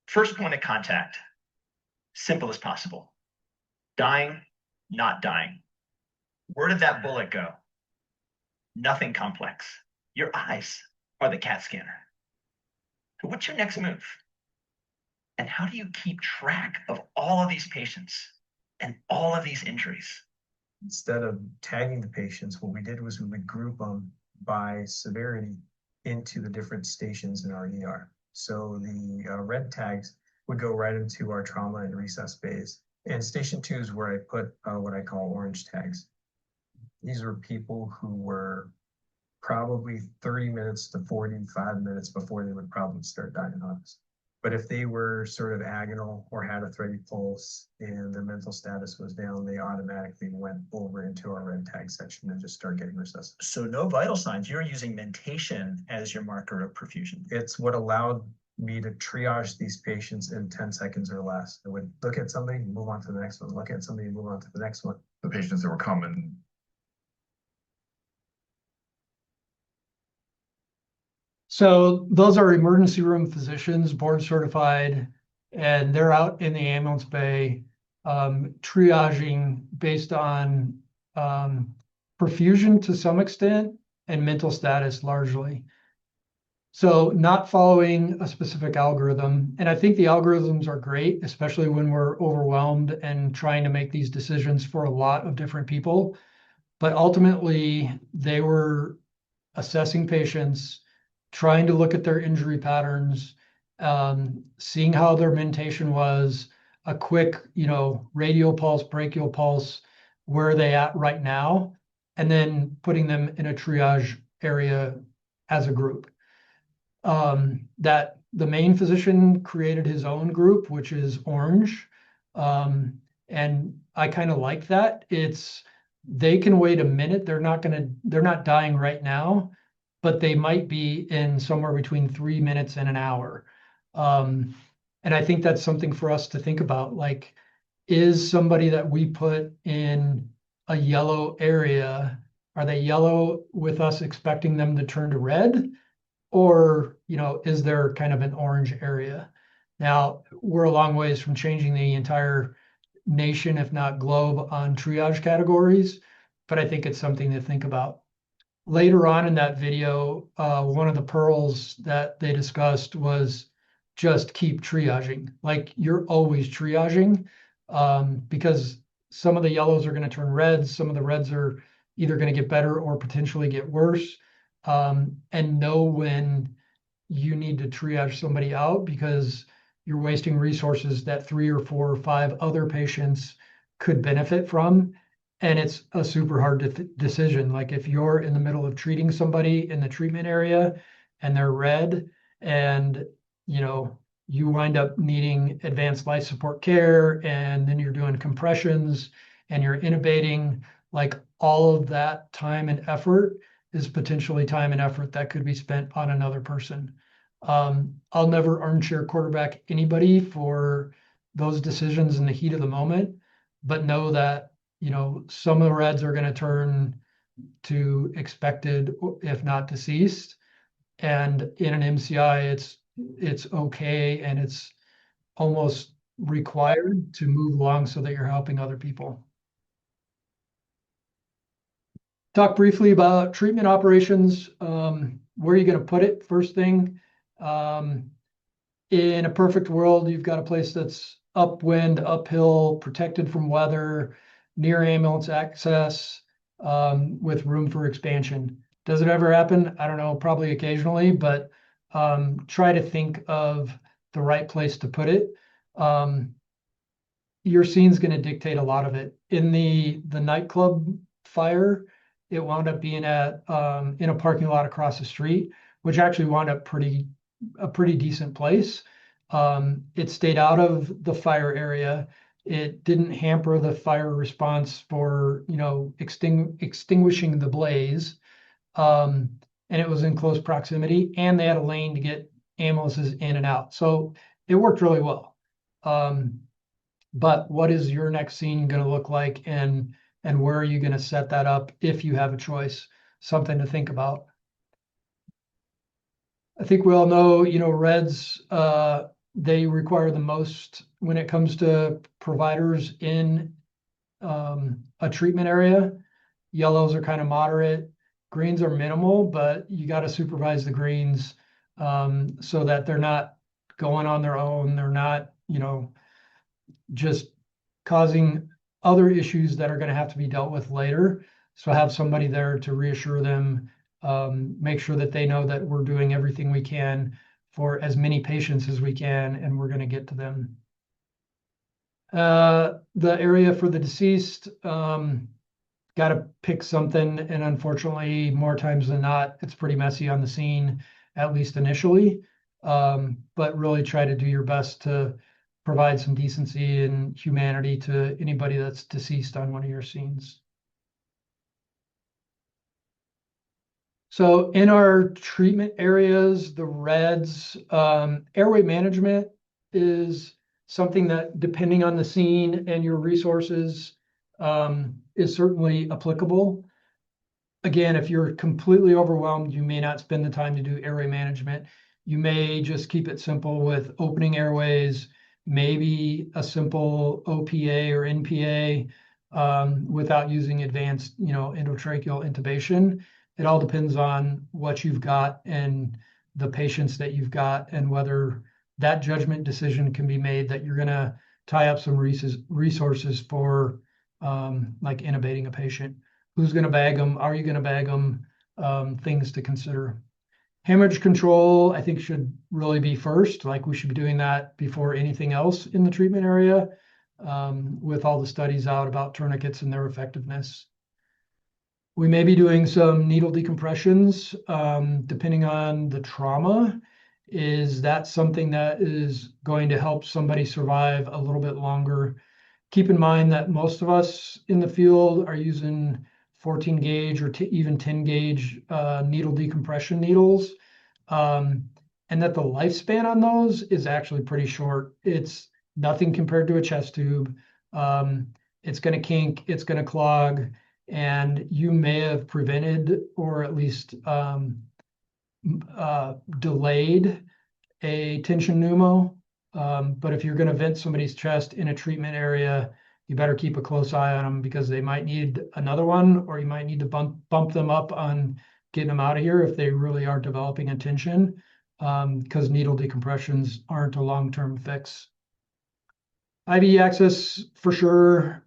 First point of contact, simple as possible. Dying, not dying. Where did that bullet go? Nothing complex. Your eyes are the CAT scanner. So what's your next move? And how do you keep track of all of these patients and all of these injuries? Instead of tagging the patients, what we did was we would group them by severity into the different stations in our ER. So the red tags would go right into our trauma and recess bays. And station 2 is where I put what I call orange tags. These were people who were probably 30 minutes to 45 minutes before they would probably start dying on us. But if they were sort of agonal or had a thready pulse and their mental status was down, they automatically went over into our red tag section and just start getting resuscitated. So no vital signs. You're using mentation as your marker of perfusion. It's what allowed me to triage these patients in 10 seconds or less. I would look at somebody, move on to the next one, look at somebody, move on to the next one. the patients that were coming. So those are emergency room physicians, board certified, and they're out in the ambulance bay, triaging based on perfusion to some extent and mental status largely. So not following a specific algorithm. And I think the algorithms are great, especially when we're overwhelmed and trying to make these decisions for a lot of different people. But ultimately, they were assessing patients, trying to look at their injury patterns, seeing how their mentation was, a quick, radial pulse, brachial pulse, where are they at right now, and then putting them in a triage area as a group. That the main physician created his own group, which is orange. And I kind of like that. They can wait a minute. They're not dying right now, but they might be in somewhere between 3 minutes and an hour. And I think that's something for us to think about. Like, is somebody that we put in a yellow area, are they yellow with us expecting them to turn to red? Or, is there kind of an orange area? Now, we're a long ways from changing the entire nation, if not globe, on triage categories, but I think it's something to think about. Later on in that video, one of the pearls that they discussed was just keep triaging. Like, you're always triaging, because some of the yellows are going to turn reds, some of the reds are either going to get better or potentially get worse. And know when you need to triage somebody out because you're wasting resources that 3 or 4 or 5 other patients could benefit from. And it's a super hard decision. Like if you're in the middle of treating somebody in the treatment area and they're red, and you wind up needing advanced life support care, and then you're doing compressions and you're intubating, like all of that time and effort is potentially time and effort that could be spent on another person. I'll never armchair quarterback anybody for those decisions in the heat of the moment, but know that some of the reds are going to turn to expected, if not deceased. And in an MCI, it's okay, and it's almost required to move along so that you're helping other people. Talk briefly about treatment operations. Where are you going to put it? First thing, in a perfect world, you've got a place that's upwind, uphill, protected from weather, near ambulance access, with room for expansion. Does it ever happen? I don't know, probably occasionally, but try to think of the right place to put it. Your scene's going to dictate a lot of it. In the nightclub fire, it wound up being at in a parking lot across the street, which actually wound up a pretty decent place. It stayed out of the fire area. It didn't hamper the fire response for extinguishing the blaze, and it was in close proximity, and they had a lane to get ambulances in and out, so it worked really well. But what is your next scene going to look like, and where are you going to set that up if you have a choice? Something to think about. I think we all know, reds, they require the most when it comes to providers in a treatment area. Yellows are kind of moderate. Greens are minimal, but you got to supervise the greens so that they're not going on their own. They're not, just causing other issues that are going to have to be dealt with later. So have somebody there to reassure them, make sure that they know that we're doing everything we can for as many patients as we can, and we're going to get to them. The area for the deceased, got to pick something, and unfortunately, more times than not, it's pretty messy on the scene, at least initially. But really try to do your best to provide some decency and humanity to anybody that's deceased on one of your scenes. So in our treatment areas, the reds, airway management is something that, depending on the scene and your resources, is certainly applicable. Again, if you're completely overwhelmed, you may not spend the time to do airway management. You may just keep it simple with opening airways, maybe a simple OPA or NPA, without using advanced, endotracheal intubation. It all depends on what you've got and the patients that you've got, and whether that judgment decision can be made that you're going to tie up some resources for, like intubating a patient. Who's going to bag them? Are you going to bag them? Things to consider. Hemorrhage control, I think, should really be first. Like, we should be doing that before anything else in the treatment area, with all the studies out about tourniquets and their effectiveness. We may be doing some needle decompressions, depending on the trauma. Is that something that is going to help somebody survive a little bit longer? Keep in mind that most of us in the field are using 14 gauge or even 10 gauge needle decompression needles, and that the lifespan on those is actually pretty short. It's nothing compared to a chest tube. It's going to kink, it's going to clog, and you may have prevented, or at least delayed, a tension pneumo. But if you're going to vent somebody's chest in a treatment area, you better keep a close eye on them, because they might need another one, or you might need to bump them up on getting them out of here if they really are developing a tension, because needle decompressions aren't a long-term fix. IV access for sure.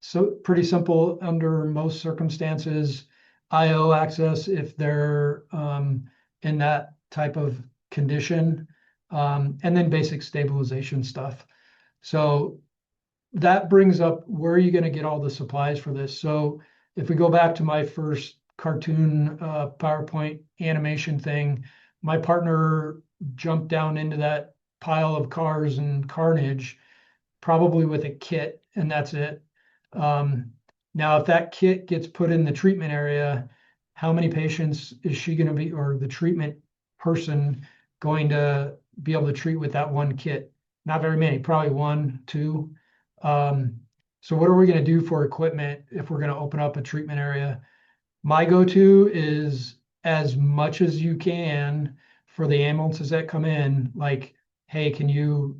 So pretty simple under most circumstances. IO access, if they're in that type of condition, and then basic stabilization stuff. So that brings up, where are you going to get all the supplies for this? So if we go back to my first cartoon PowerPoint animation thing, my partner jumped down into that pile of cars and carnage, probably with a kit, and that's it. Now, if that kit gets put in the treatment area, how many patients is she going to be, or the treatment person going to be able to treat with that one kit? Not very many, probably 1, 2. So what are we going to do for equipment if we're going to open up a treatment area? My go-to is, as much as you can for the ambulances that come in, like, hey, can you,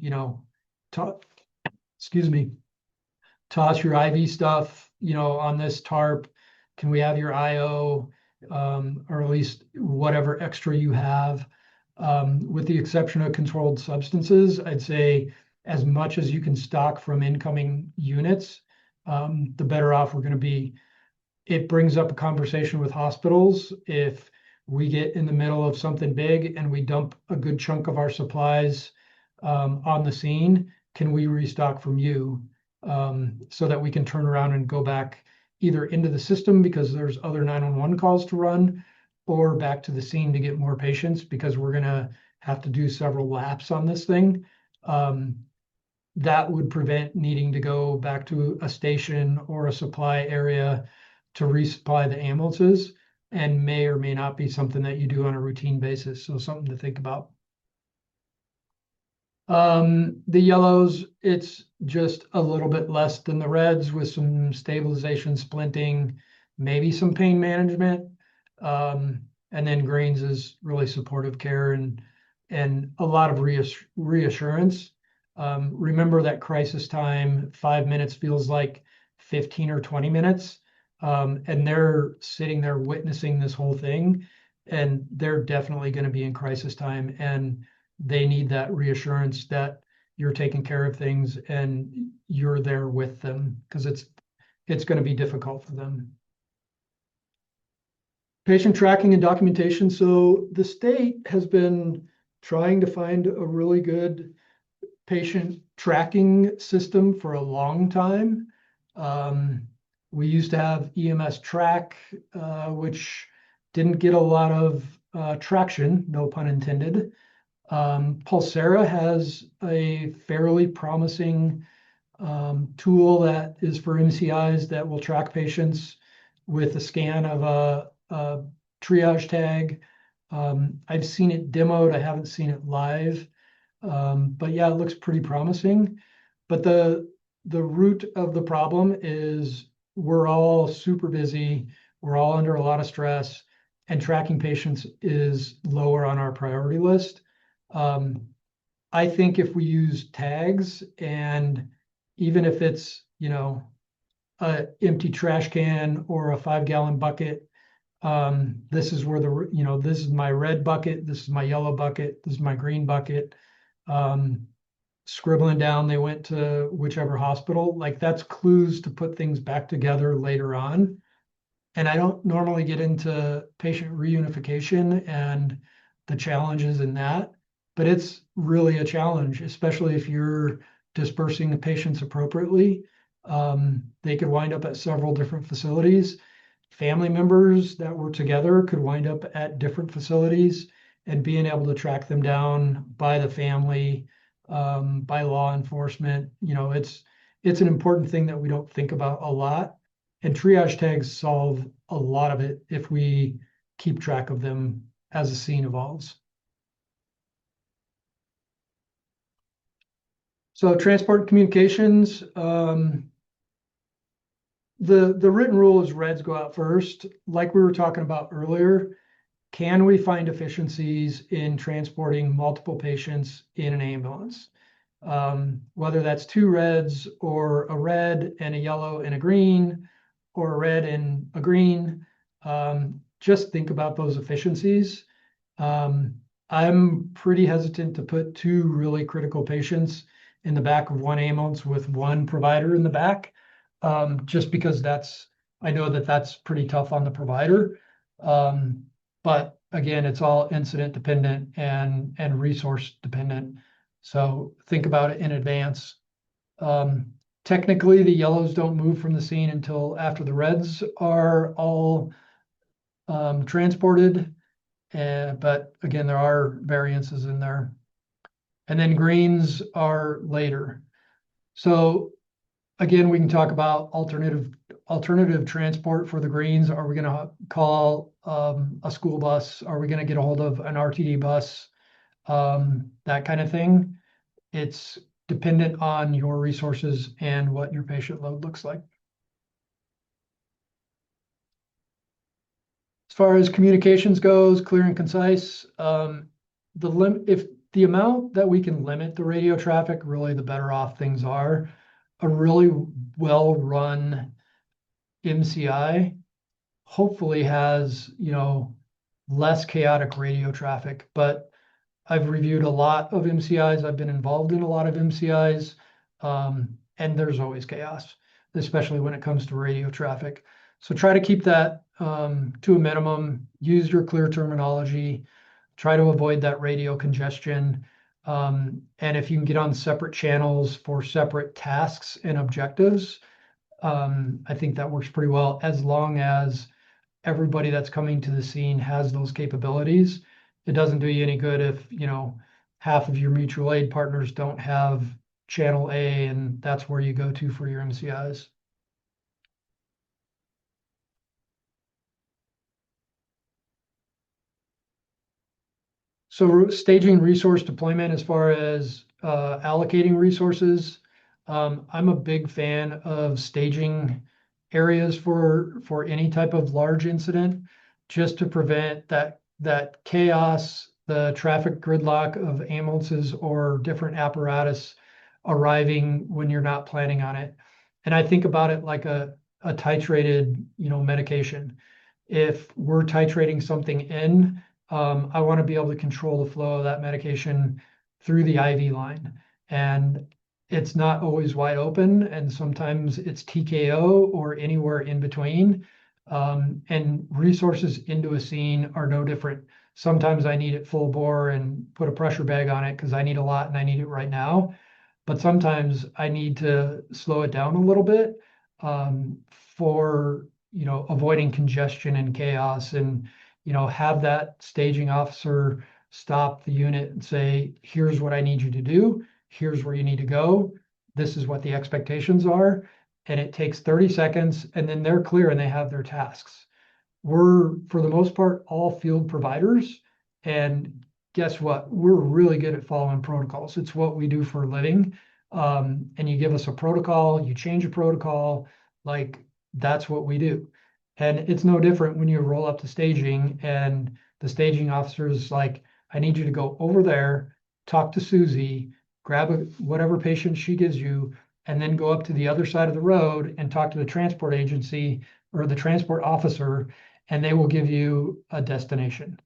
excuse me, toss your IV stuff, on this tarp? Can we have your IO, or at least whatever extra you have? With the exception of controlled substances, I'd say as much as you can stock from incoming units, the better off we're going to be. It brings up a conversation with hospitals. If we get in the middle of something big and we dump a good chunk of our supplies on the scene, can we restock from you, so that we can turn around and go back either into the system because there's other 911 calls to run, or back to the scene to get more patients, because we're going to have to do several laps on this thing. That would prevent needing to go back to a station or a supply area to resupply the ambulances, and may or may not be something that you do on a routine basis. So something to think about. The yellows, it's just a little bit less than the reds, with some stabilization, splinting, maybe some pain management. And then greens is really supportive care and a lot of reassurance. Remember that crisis time, 5 minutes feels like 15 or 20 minutes. And they're sitting there witnessing this whole thing, and they're definitely going to be in crisis time, and they need that reassurance that you're taking care of things and you're there with them, because it's going to be difficult for them. Patient tracking and documentation. So the state has been trying to find a really good patient tracking system for a long time. We used to have EMS track, which didn't get a lot of traction, no pun intended. Pulsera has a fairly promising tool that is for MCIs that will track patients with a scan of a triage tag. I've seen it demoed, I haven't seen it live. But yeah, it looks pretty promising. But the root of the problem is we're all super busy, we're all under a lot of stress, and tracking patients is lower on our priority list. I think if we use tags, and even if it's, a empty trash can or a 5-gallon bucket, this is where this is my red bucket, this is my yellow bucket, this is my green bucket. Scribbling down, they went to whichever hospital, like that's clues to put things back together later on. And I don't normally get into patient reunification and the challenges in that, but it's really a challenge, especially if you're dispersing the patients appropriately. They could wind up at several different facilities. Family members that were together could wind up at different facilities, and being able to track them down by the family, by law enforcement, it's an important thing that we don't think about a lot. And triage tags solve a lot of it if we keep track of them as the scene evolves. So transport communications, the written rule is reds go out first. Like we were talking about earlier, can we find efficiencies in transporting multiple patients in an ambulance? Whether that's 2 reds or a red and a yellow and a green, or a red and a green, just think about those efficiencies. I'm pretty hesitant to put 2 really critical patients in the back of one ambulance with one provider in the back, just because I know that's pretty tough on the provider. But again, it's all incident dependent and resource dependent. So think about it in advance. Technically, the yellows don't move from the scene until after the reds are all transported. But again, there are variances in there. And then greens are later. So again, we can talk about alternative transport for the greens. Are we going to call a school bus? Are we going to get a hold of an RTD bus? That kind of thing. It's dependent on your resources and what your patient load looks like. As far as communications goes, clear and concise. If the amount that we can limit the radio traffic, really the better off things are. A really well-run MCI hopefully has, less chaotic radio traffic, but I've reviewed a lot of MCIs. I've been involved in a lot of MCIs, and there's always chaos, especially when it comes to radio traffic. So try to keep that to a minimum. Use your clear terminology. Try to avoid that radio congestion. And if you can get on separate channels for separate tasks and objectives, I think that works pretty well, as long as everybody that's coming to the scene has those capabilities. It doesn't do you any good if, half of your mutual aid partners don't have channel A, and that's where you go to for your MCIs. So staging resource deployment, as far as allocating resources, I'm a big fan of staging areas for any type of large incident, just to prevent that chaos, the traffic gridlock of ambulances or different apparatus arriving when you're not planning on it. And I think about it like a titrated, medication. If we're titrating something in, I want to be able to control the flow of that medication through the IV line. And it's not always wide open, and sometimes it's TKO or anywhere in between. And resources into a scene are no different. Sometimes I need it full bore and put a pressure bag on it because I need a lot and I need it right now. But sometimes I need to slow it down a little bit for avoiding congestion and chaos, and have that staging officer stop the unit and say, here's what I need you to do. Here's where you need to go. This is what the expectations are. And it takes 30 seconds, and then they're clear and they have their tasks. We're, for the most part, all field providers. And guess what? We're really good at following protocols. It's what we do for a living. And you give us a protocol, you change a protocol, like that's what we do. And it's no different when you roll up to staging and the staging officer is like, I need you to go over there, talk to Susie, grab whatever patient she gives you, and then go up to the other side of the road and talk to the transport agency or the transport officer, and they will give you a destination.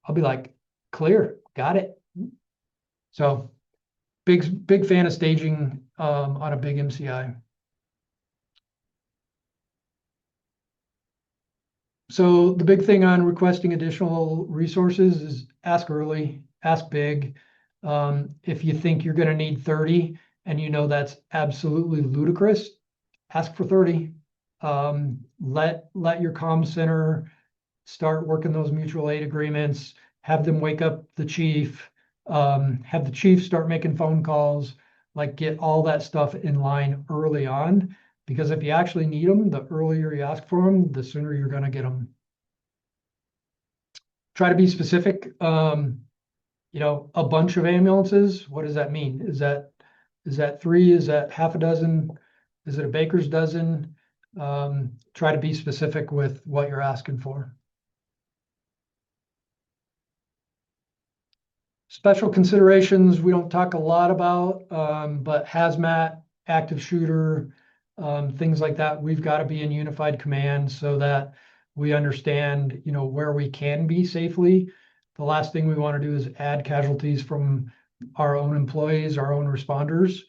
I'll be like, clear, got it. So big fan of staging on a big MCI. So the big thing on requesting additional resources is ask early, ask big. If you think you're going to need 30 and that's absolutely ludicrous, ask for 30. Let your comm center start working those mutual aid agreements, have them wake up the chief, have the chief start making phone calls, like get all that stuff in line early on. Because if you actually need them, the earlier you ask for them, the sooner you're going to get them. Try to be specific. A bunch of ambulances, what does that mean? Is that 3? Is that half a dozen? Is it a baker's dozen? Try to be specific with what you're asking for. Special considerations we don't talk a lot about, but hazmat, active shooter, things like that, we've got to be in unified command so that we understand, where we can be safely. The last thing we want to do is add casualties from our own employees, our own responders.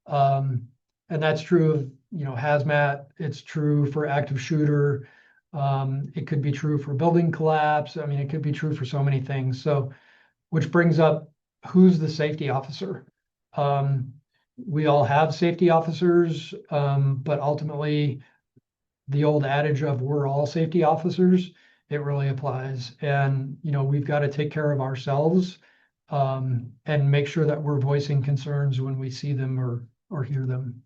And that's true of, hazmat. It's true for active shooter. It could be true for building collapse. I mean, it could be true for so many things. So, which brings up, who's the safety officer? We all have safety officers, but ultimately the old adage of we're all safety officers, it really applies. And, we've got to take care of ourselves, and make sure that we're voicing concerns when we see them or hear them.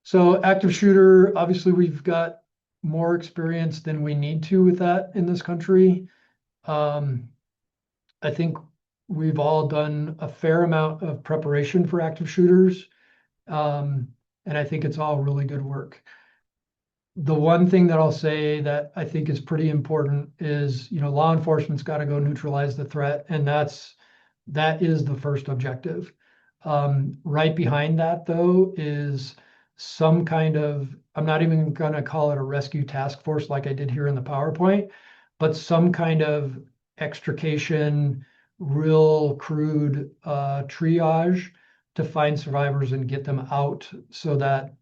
So active shooter, obviously we've got more experience than we need to with that in this country. I think we've all done a fair amount of preparation for active shooters. And I think it's all really good work. The one thing that I'll say that I think is pretty important is, law enforcement's got to go neutralize the threat, and that is the first objective. Right behind that, though, is some kind of, I'm not even going to call it a rescue task force like I did here in the PowerPoint, but some kind of extrication, real crude triage to find survivors and get them out so that,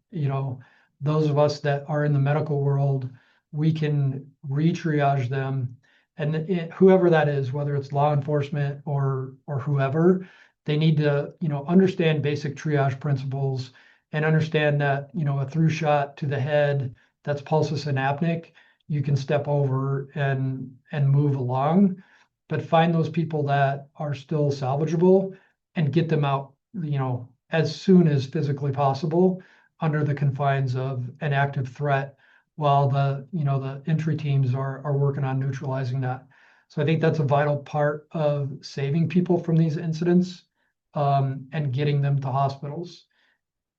those of us that are in the medical world, we can re-triage them. And whoever that is, whether it's law enforcement or whoever, they need to, understand basic triage principles and understand that, a through shot to the head that's pulsus and apneic, you can step over and move along, but find those people that are still salvageable and get them out, as soon as physically possible under the confines of an active threat, while the entry teams are working on neutralizing that. So I think that's a vital part of saving people from these incidents, and getting them to hospitals.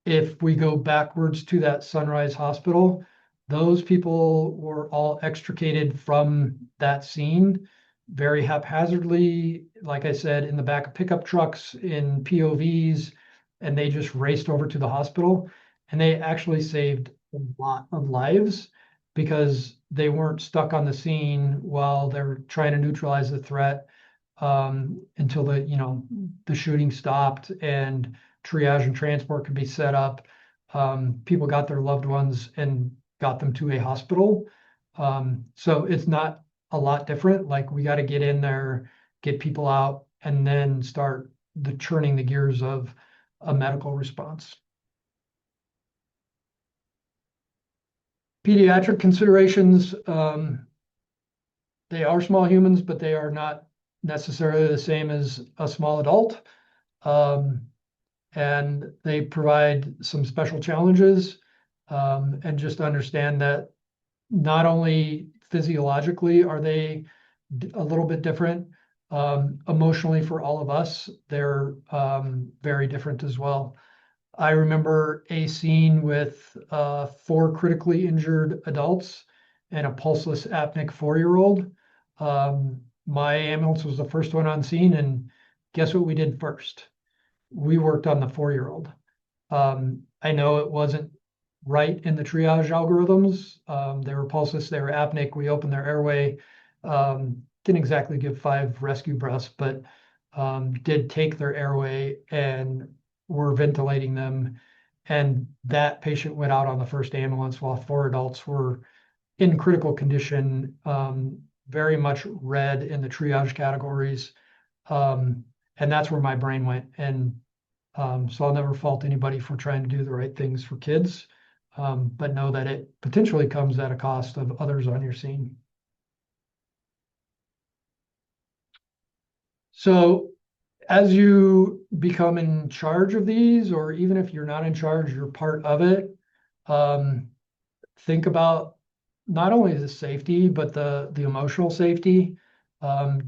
If we go backwards to that Sunrise Hospital, those people were all extricated from that scene very haphazardly, like I said, in the back of pickup trucks, in POVs, and they just raced over to the hospital. And they actually saved a lot of lives because they weren't stuck on the scene while they're trying to neutralize the threat, until the shooting stopped and triage and transport could be set up. People got their loved ones and got them to a hospital. So it's not a lot different. Like, we got to get in there, get people out, and then start churning the gears of a medical response. Pediatric considerations, they are small humans, but they are not necessarily the same as a small adult. And they provide some special challenges, and just understand that not only physiologically are they a little bit different, emotionally for all of us, they're very different as well. I remember a scene with 4 critically injured adults and a pulseless apneic 4-year-old. My ambulance was the first one on scene, and guess what we did first? We worked on the 4-year-old. I know it wasn't right in the triage algorithms. They were pulseless, they were apneic. We opened their airway. Didn't exactly give 5 rescue breaths, but did take their airway and were ventilating them. And that patient went out on the first ambulance while 4 adults were in critical condition, very much red in the triage categories. And that's where my brain went. And so I'll never fault anybody for trying to do the right things for kids, but know that it potentially comes at a cost of others on your scene. So as you become in charge of these, or even if you're not in charge, you're part of it, think about not only the safety, but the emotional safety.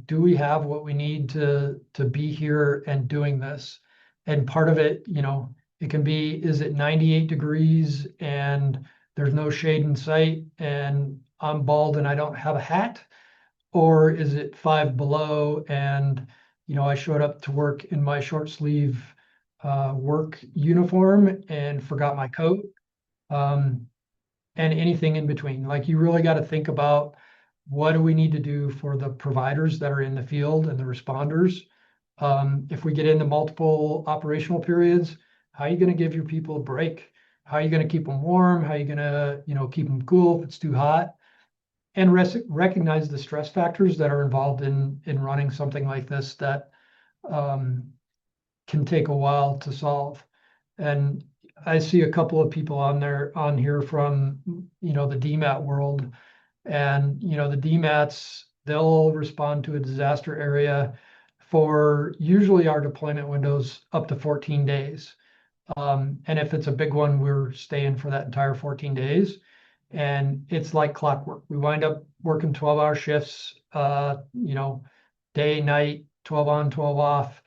Do we have what we need to be here and doing this? And part of it, it can be, is it 98 degrees and there's no shade in sight and I'm bald and I don't have a hat? Or is it 5 below and, I showed up to work in my short sleeve work uniform and forgot my coat? And anything in between. Like, you really got to think about, what do we need to do for the providers that are in the field and the responders? If we get into multiple operational periods, how are you going to give your people a break? How are you going to keep them warm? How are you going to, keep them cool if it's too hot? And recognize the stress factors that are involved in running something like this that can take a while to solve. And I see a couple of people on here from, the DMAT world. And, the DMATs, they'll respond to a disaster area for usually our deployment windows up to 14 days. And if it's a big one, we're staying for that entire 14 days. And it's like clockwork. We wind up working 12-hour shifts, day, night, 12 on, 12 off,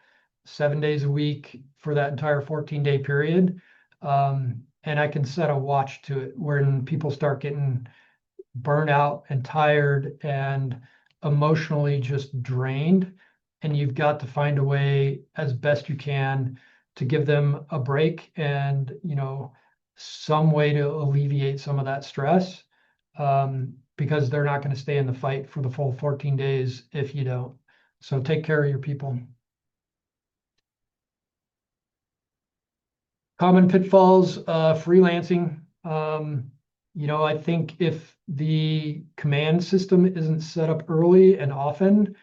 7 days a week for that entire 14-day period. And I can set a watch to it when people start getting burnt out and tired and emotionally just drained. And you've got to find a way as best you can to give them a break and, some way to alleviate some of that stress, because they're not going to stay in the fight for the full 14 days if you don't. So take care of your people. Common pitfalls, freelancing. I think if the command system isn't set up early and often,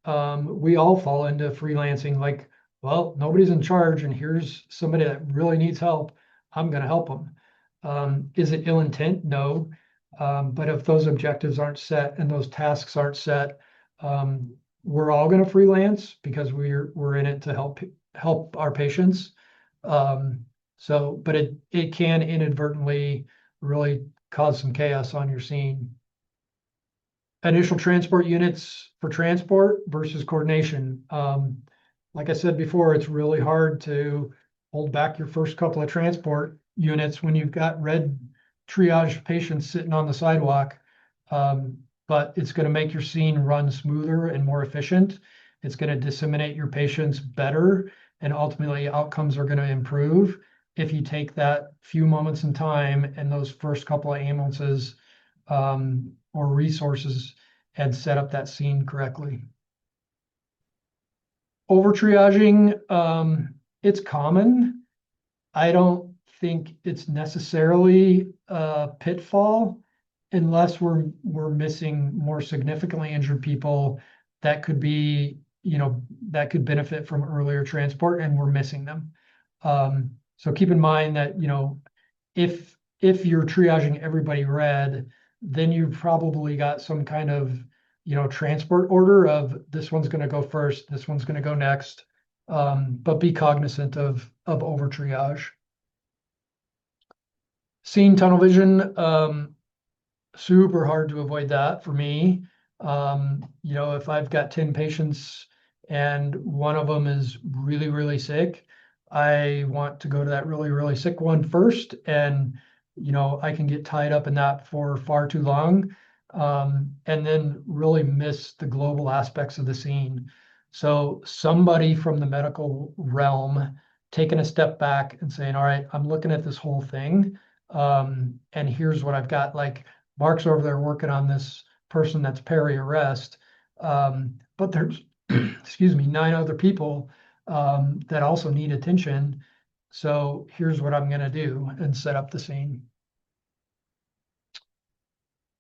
we all fall into freelancing. Like, well, nobody's in charge, and here's somebody that really needs help. I'm going to help them. Is it ill intent? No. But if those objectives aren't set and those tasks aren't set, we're all going to freelance because we're in it to help our patients. But it can inadvertently really cause some chaos on your scene. Initial transport units for transport versus coordination. Like I said before, it's really hard to hold back your first couple of transport units when you've got red triage patients sitting on the sidewalk. But it's going to make your scene run smoother and more efficient. It's going to disseminate your patients better, and ultimately outcomes are going to improve if you take that few moments in time and those first couple of ambulances or resources and set up that scene correctly. Over triaging, it's common. I don't think it's necessarily a pitfall unless we're missing more significantly injured people that could be, that could benefit from earlier transport, and we're missing them. So keep in mind that, if you're triaging everybody red, then you've probably got some kind of, transport order of this one's going to go first, this one's going to go next. But be cognizant of over triage. Scene tunnel vision, super hard to avoid that for me. If I've got 10 patients and one of them is really, really sick, I want to go to that really, really sick one first. And, I can get tied up in that for far too long, and then really miss the global aspects of the scene. So somebody from the medical realm taking a step back and saying, all right, I'm looking at this whole thing. And here's what I've got. Like, Mark's over there working on this person that's peri-arrest. But there's, excuse me, 9 other people that also need attention. So here's what I'm going to do and set up the scene.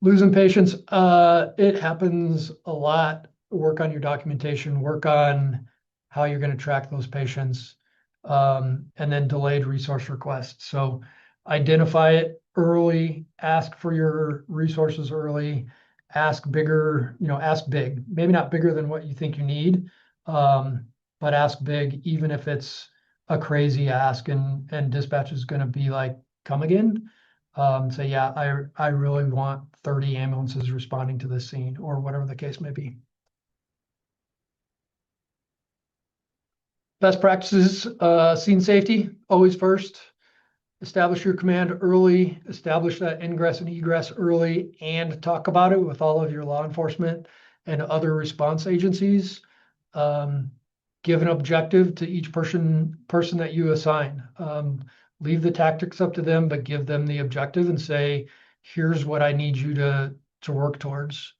Losing patients, it happens a lot. Work on your documentation, work on how you're going to track those patients, and then delayed resource requests. So identify it early, ask for your resources early, ask bigger, ask big, maybe not bigger than what you think you need, but ask big, even if it's a crazy ask, and dispatch is going to be like, come again. Say, yeah, I really want 30 ambulances responding to this scene, or whatever the case may be. Best practices, scene safety, always first. Establish your command early, establish that ingress and egress early, and talk about it with all of your law enforcement and other response agencies. Give an objective to each person that you assign. Leave the tactics up to them, but give them the objective and say, here's what I need you to work towards.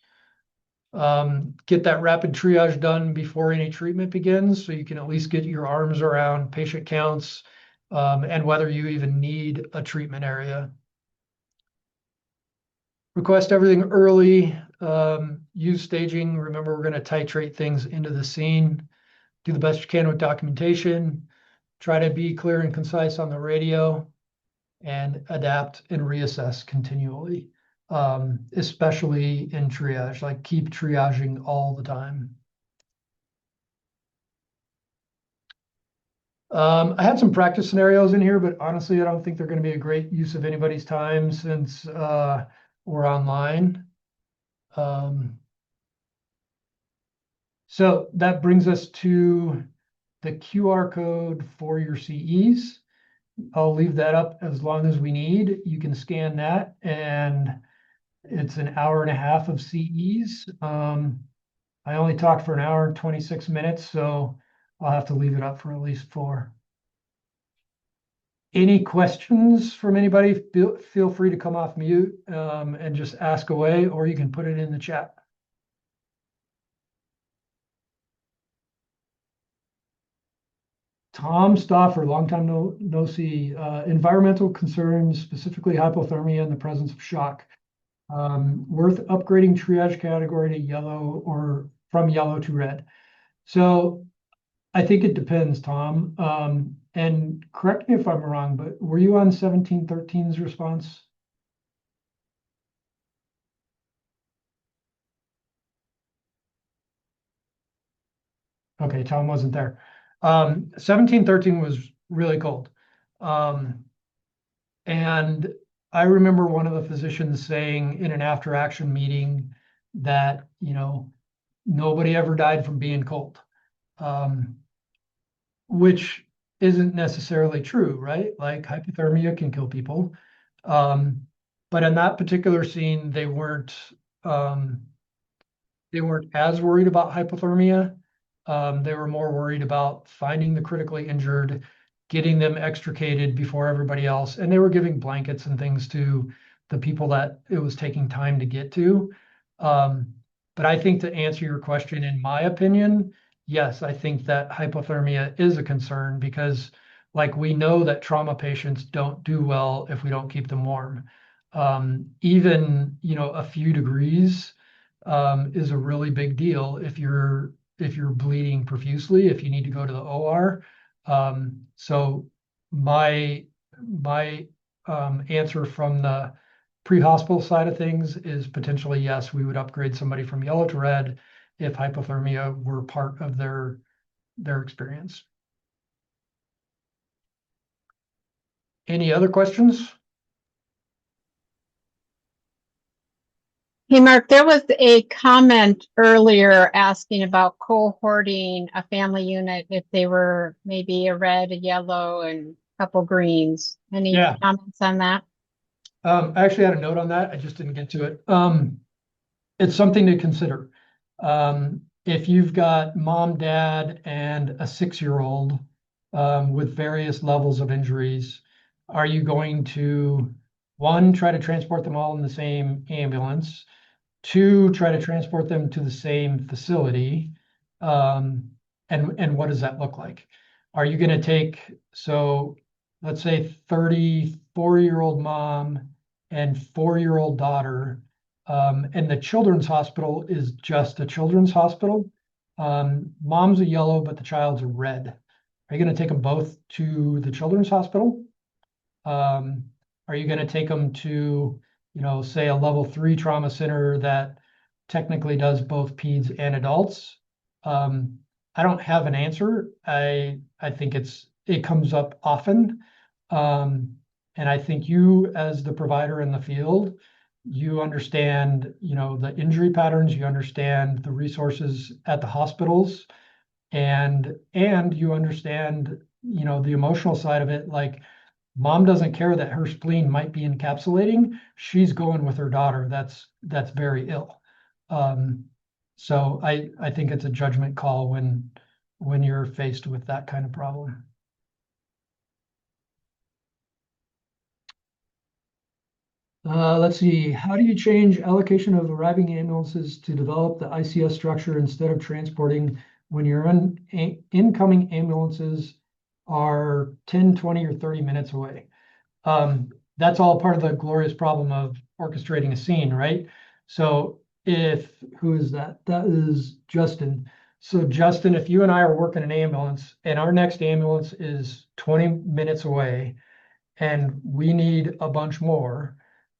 Get that rapid triage done before any treatment begins, so you can at least get your arms around patient counts, and whether you even need a treatment area. Request everything early, use staging. Remember, we're going to titrate things into the scene. Do the best you can with documentation. Try to be clear and concise on the radio, and adapt and reassess continually, especially in triage, like keep triaging all the time. I had some practice scenarios in here, but honestly, I don't think they're going to be a great use of anybody's time since we're online. So that brings us to the QR code for your CEs. I'll leave that up as long as we need. You can scan that, and it's an hour and a half of CEs. I only talked for an hour and 26 minutes, so I'll have to leave it up for at least 4. Any questions from anybody? Feel free to come off mute and just ask away, or you can put it in the chat. Tom Stoffer, long time no see. Environmental concerns, specifically hypothermia in the presence of shock. Worth upgrading triage category to yellow or from yellow to red. So I think it depends, Tom. And correct me if I'm wrong, but were you on 1713's response? Okay, Tom wasn't there. 1713 was really cold. And I remember one of the physicians saying in an after action meeting that, nobody ever died from being cold, which isn't necessarily true, right? Like hypothermia can kill people. But in that particular scene, they weren't as worried about hypothermia. They were more worried about finding the critically injured, getting them extricated before everybody else. And they were giving blankets and things to the people that it was taking time to get to. But I think to answer your question, in my opinion, yes, I think that hypothermia is a concern because like we know that trauma patients don't do well if we don't keep them warm. Even, a few degrees is a really big deal if you're bleeding profusely, if you need to go to the OR. So my answer from the pre-hospital side of things is potentially yes, we would upgrade somebody from yellow to red if hypothermia were part of their experience. Any other questions? Hey, Mark, there was a comment earlier asking about cohorting a family unit if they were maybe a red, a yellow, and a couple greens. Any comments on that? I actually had a note on that. I just didn't get to it. It's something to consider. If you've got mom, dad, and a 6-year-old with various levels of injuries, are you going to, 1, try to transport them all in the same ambulance, 2, try to transport them to the same facility? And what does that look like? Are you going to take, so let's say 34-year-old mom and 4-year-old daughter, and the children's hospital is just a children's hospital. Mom's a yellow, but the child's a red. Are you going to take them both to the children's hospital? Are you going to take them to, say a level 3 trauma center that technically does both peds and adults? I don't have an answer. I think it comes up often. And I think you, as the provider in the field, you understand, the injury patterns, you understand the resources at the hospitals, and you understand, the emotional side of it. Like, mom doesn't care that her spleen might be encapsulating. She's going with her daughter that's very ill. So I think it's a judgment call when you're faced with that kind of problem. Let's see. How do you change allocation of arriving ambulances to develop the ICS structure instead of transporting when your incoming ambulances are 10, 20, or 30 minutes away. That's all part of the glorious problem of orchestrating a scene, right? So who is that? That is Justin. So Justin, if you and I are working an ambulance and our next ambulance is 20 minutes away and we need a bunch more,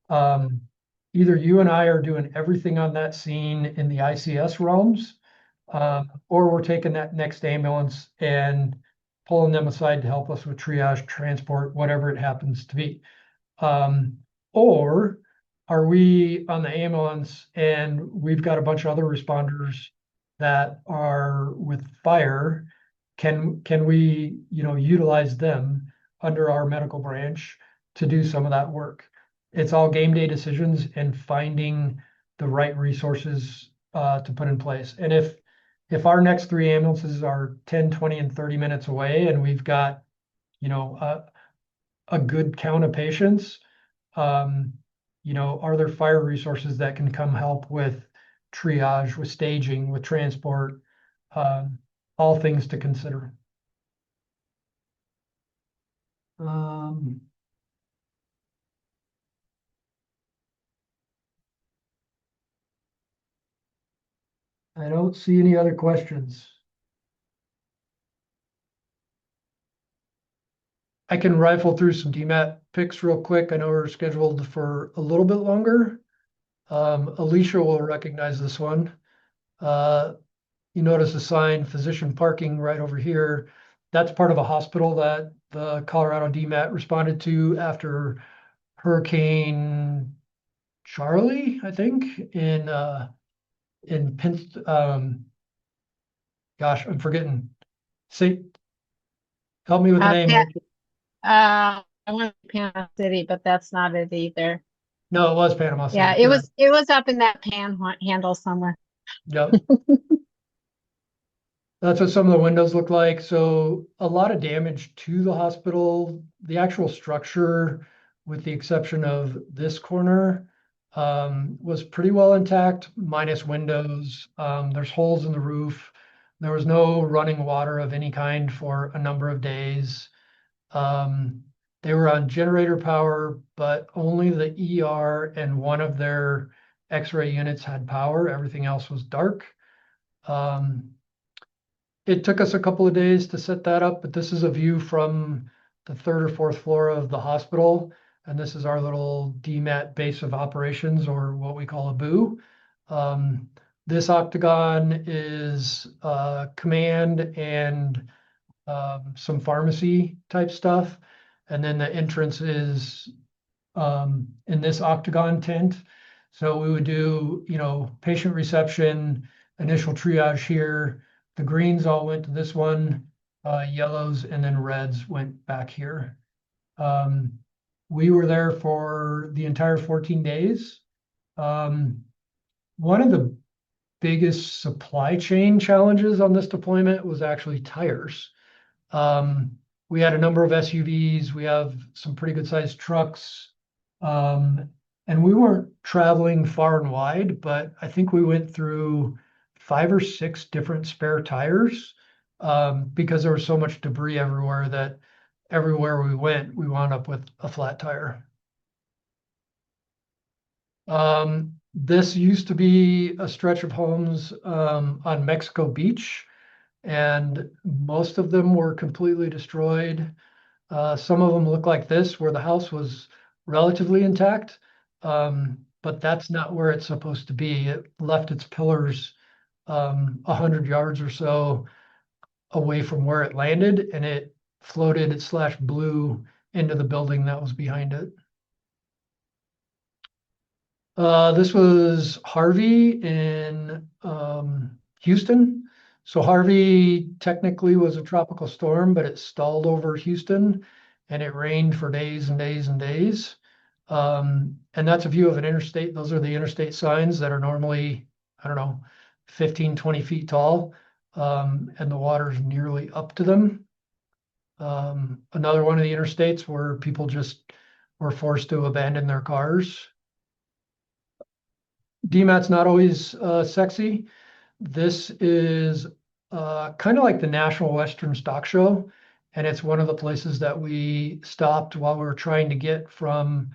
either you and I are doing everything on that scene in the ICS realms, or we're taking that next ambulance and pulling them aside to help us with triage, transport, whatever it happens to be. Or are we on the ambulance and we've got a bunch of other responders that are with fire? Can we, utilize them under our medical branch to do some of that work? It's all game day decisions and finding the right resources to put in place. And if our next three ambulances are 10, 20, and 30 minutes away, and we've got, a good count of patients, are there fire resources that can come help with triage, with staging, with transport? All things to consider. I don't see any other questions. I can rifle through some DMAT picks real quick. I know we're scheduled for a little bit longer. Alicia will recognize this one. You notice a sign, physician parking right over here. That's part of a hospital that the Colorado DMAT responded to after Hurricane Charlie, I think, in gosh, I'm forgetting. Help me with the name. I went to Panama City, but that's not it either. No, it was Panama City. Yeah, it was up in that panhandle somewhere. Yep. That's what some of the windows look like. So a lot of damage to the hospital. The actual structure, with the exception of this corner, was pretty well intact, minus windows. There's holes in the roof. There was no running water of any kind for a number of days. They were on generator power, but only the ER and one of their X-ray units had power. Everything else was dark. It took us a couple of days to set that up, but this is a view from the third or fourth floor of the hospital. And this is our little DMAT base of operations, or what we call a boo. This octagon is command and some pharmacy type stuff. And then the entrance is in this octagon tent. So we would do, patient reception, initial triage here. The greens all went to this one, yellows and then reds went back here. We were there for the entire 14 days. One of the biggest supply chain challenges on this deployment was actually tires. We had a number of SUVs. We have some pretty good sized trucks. And we weren't traveling far and wide, but I think we went through 5 or 6 different spare tires, because there was so much debris everywhere that everywhere we went, we wound up with a flat tire. This used to be a stretch of homes on Mexico Beach, and most of them were completely destroyed. Some of them look like this, where the house was relatively intact, but that's not where it's supposed to be. It left its pillars 100 yards or so away from where it landed, and it floated / blew into the building that was behind it. This was Harvey in Houston. So Harvey technically was a tropical storm, but it stalled over Houston and it rained for days and days and days. And that's a view of an interstate. Those are the interstate signs that are normally, 15, 20 feet tall. And the water's nearly up to them. Another one of the interstates where people just were forced to abandon their cars. DMAT's not always sexy. This is kind of like the National Western Stock Show. And it's one of the places that we stopped while we were trying to get from,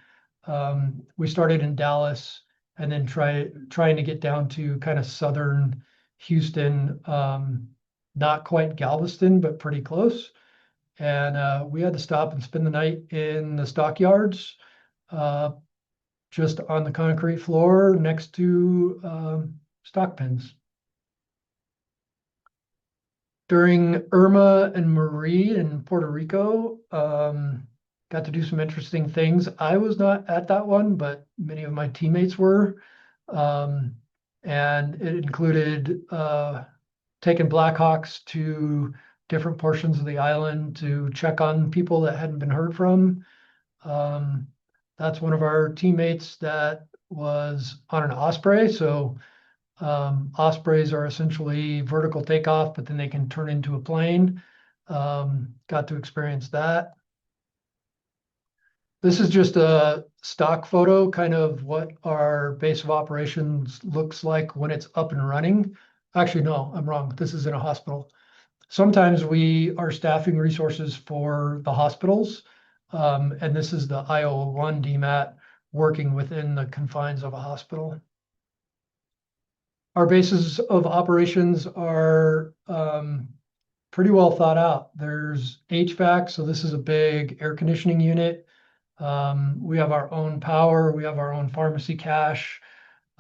we started in Dallas and then trying to get down to kind of southern Houston, not quite Galveston, but pretty close. And we had to stop and spend the night in the stockyards, just on the concrete floor next to stock pens. During Irma and Marie in Puerto Rico, got to do some interesting things. I was not at that one, but many of my teammates were. And it included taking Blackhawks to different portions of the island to check on people that hadn't been heard from. That's one of our teammates that was on an Osprey. So Ospreys are essentially vertical takeoff, but then they can turn into a plane. Got to experience that. This is just a stock photo, kind of what our base of operations looks like when it's up and running. Actually, no, I'm wrong. This is in a hospital. Sometimes we are staffing resources for the hospitals, and this is the IO1 DMAT working within the confines of a hospital. Our bases of operations are pretty well thought out. There's HVAC, so this is a big air conditioning unit. We have our own power, we have our own pharmacy cache,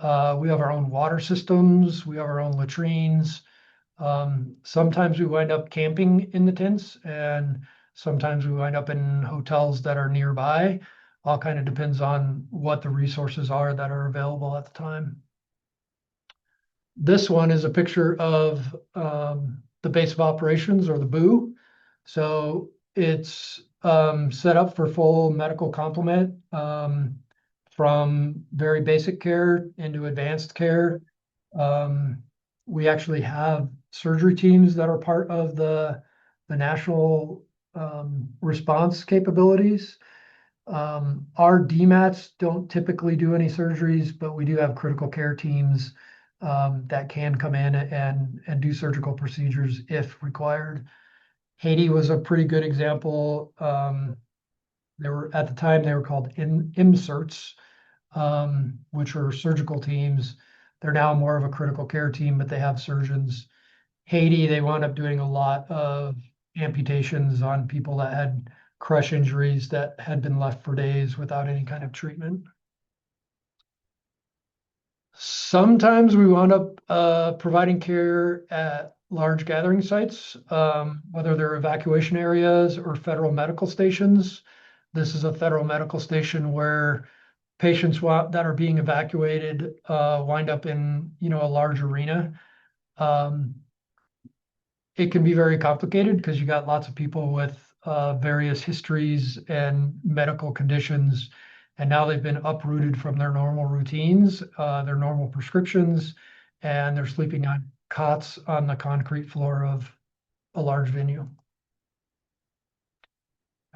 we have our own water systems, we have our own latrines. Sometimes we wind up camping in the tents, and sometimes we wind up in hotels that are nearby. All kind of depends on what the resources are that are available at the time. This one is a picture of the base of operations, or the BOO. So it's set up for full medical complement, from very basic care into advanced care. We actually have surgery teams that are part of the national response capabilities. Our DMATs don't typically do any surgeries, but we do have critical care teams that can come in and do surgical procedures if required. Haiti was a pretty good example. They were, at the time, they were called IMSERTs, which are surgical teams. They're now more of a critical care team, but they have surgeons. Haiti, they wound up doing a lot of amputations on people that had crush injuries that had been left for days without any kind of treatment. Sometimes we wound up providing care at large gathering sites, whether they're evacuation areas or federal medical stations. This is a federal medical station where patients that are being evacuated wind up in, a large arena. It can be very complicated because you got lots of people with various histories and medical conditions, and now they've been uprooted from their normal routines, their normal prescriptions, and they're sleeping on cots on the concrete floor of a large venue.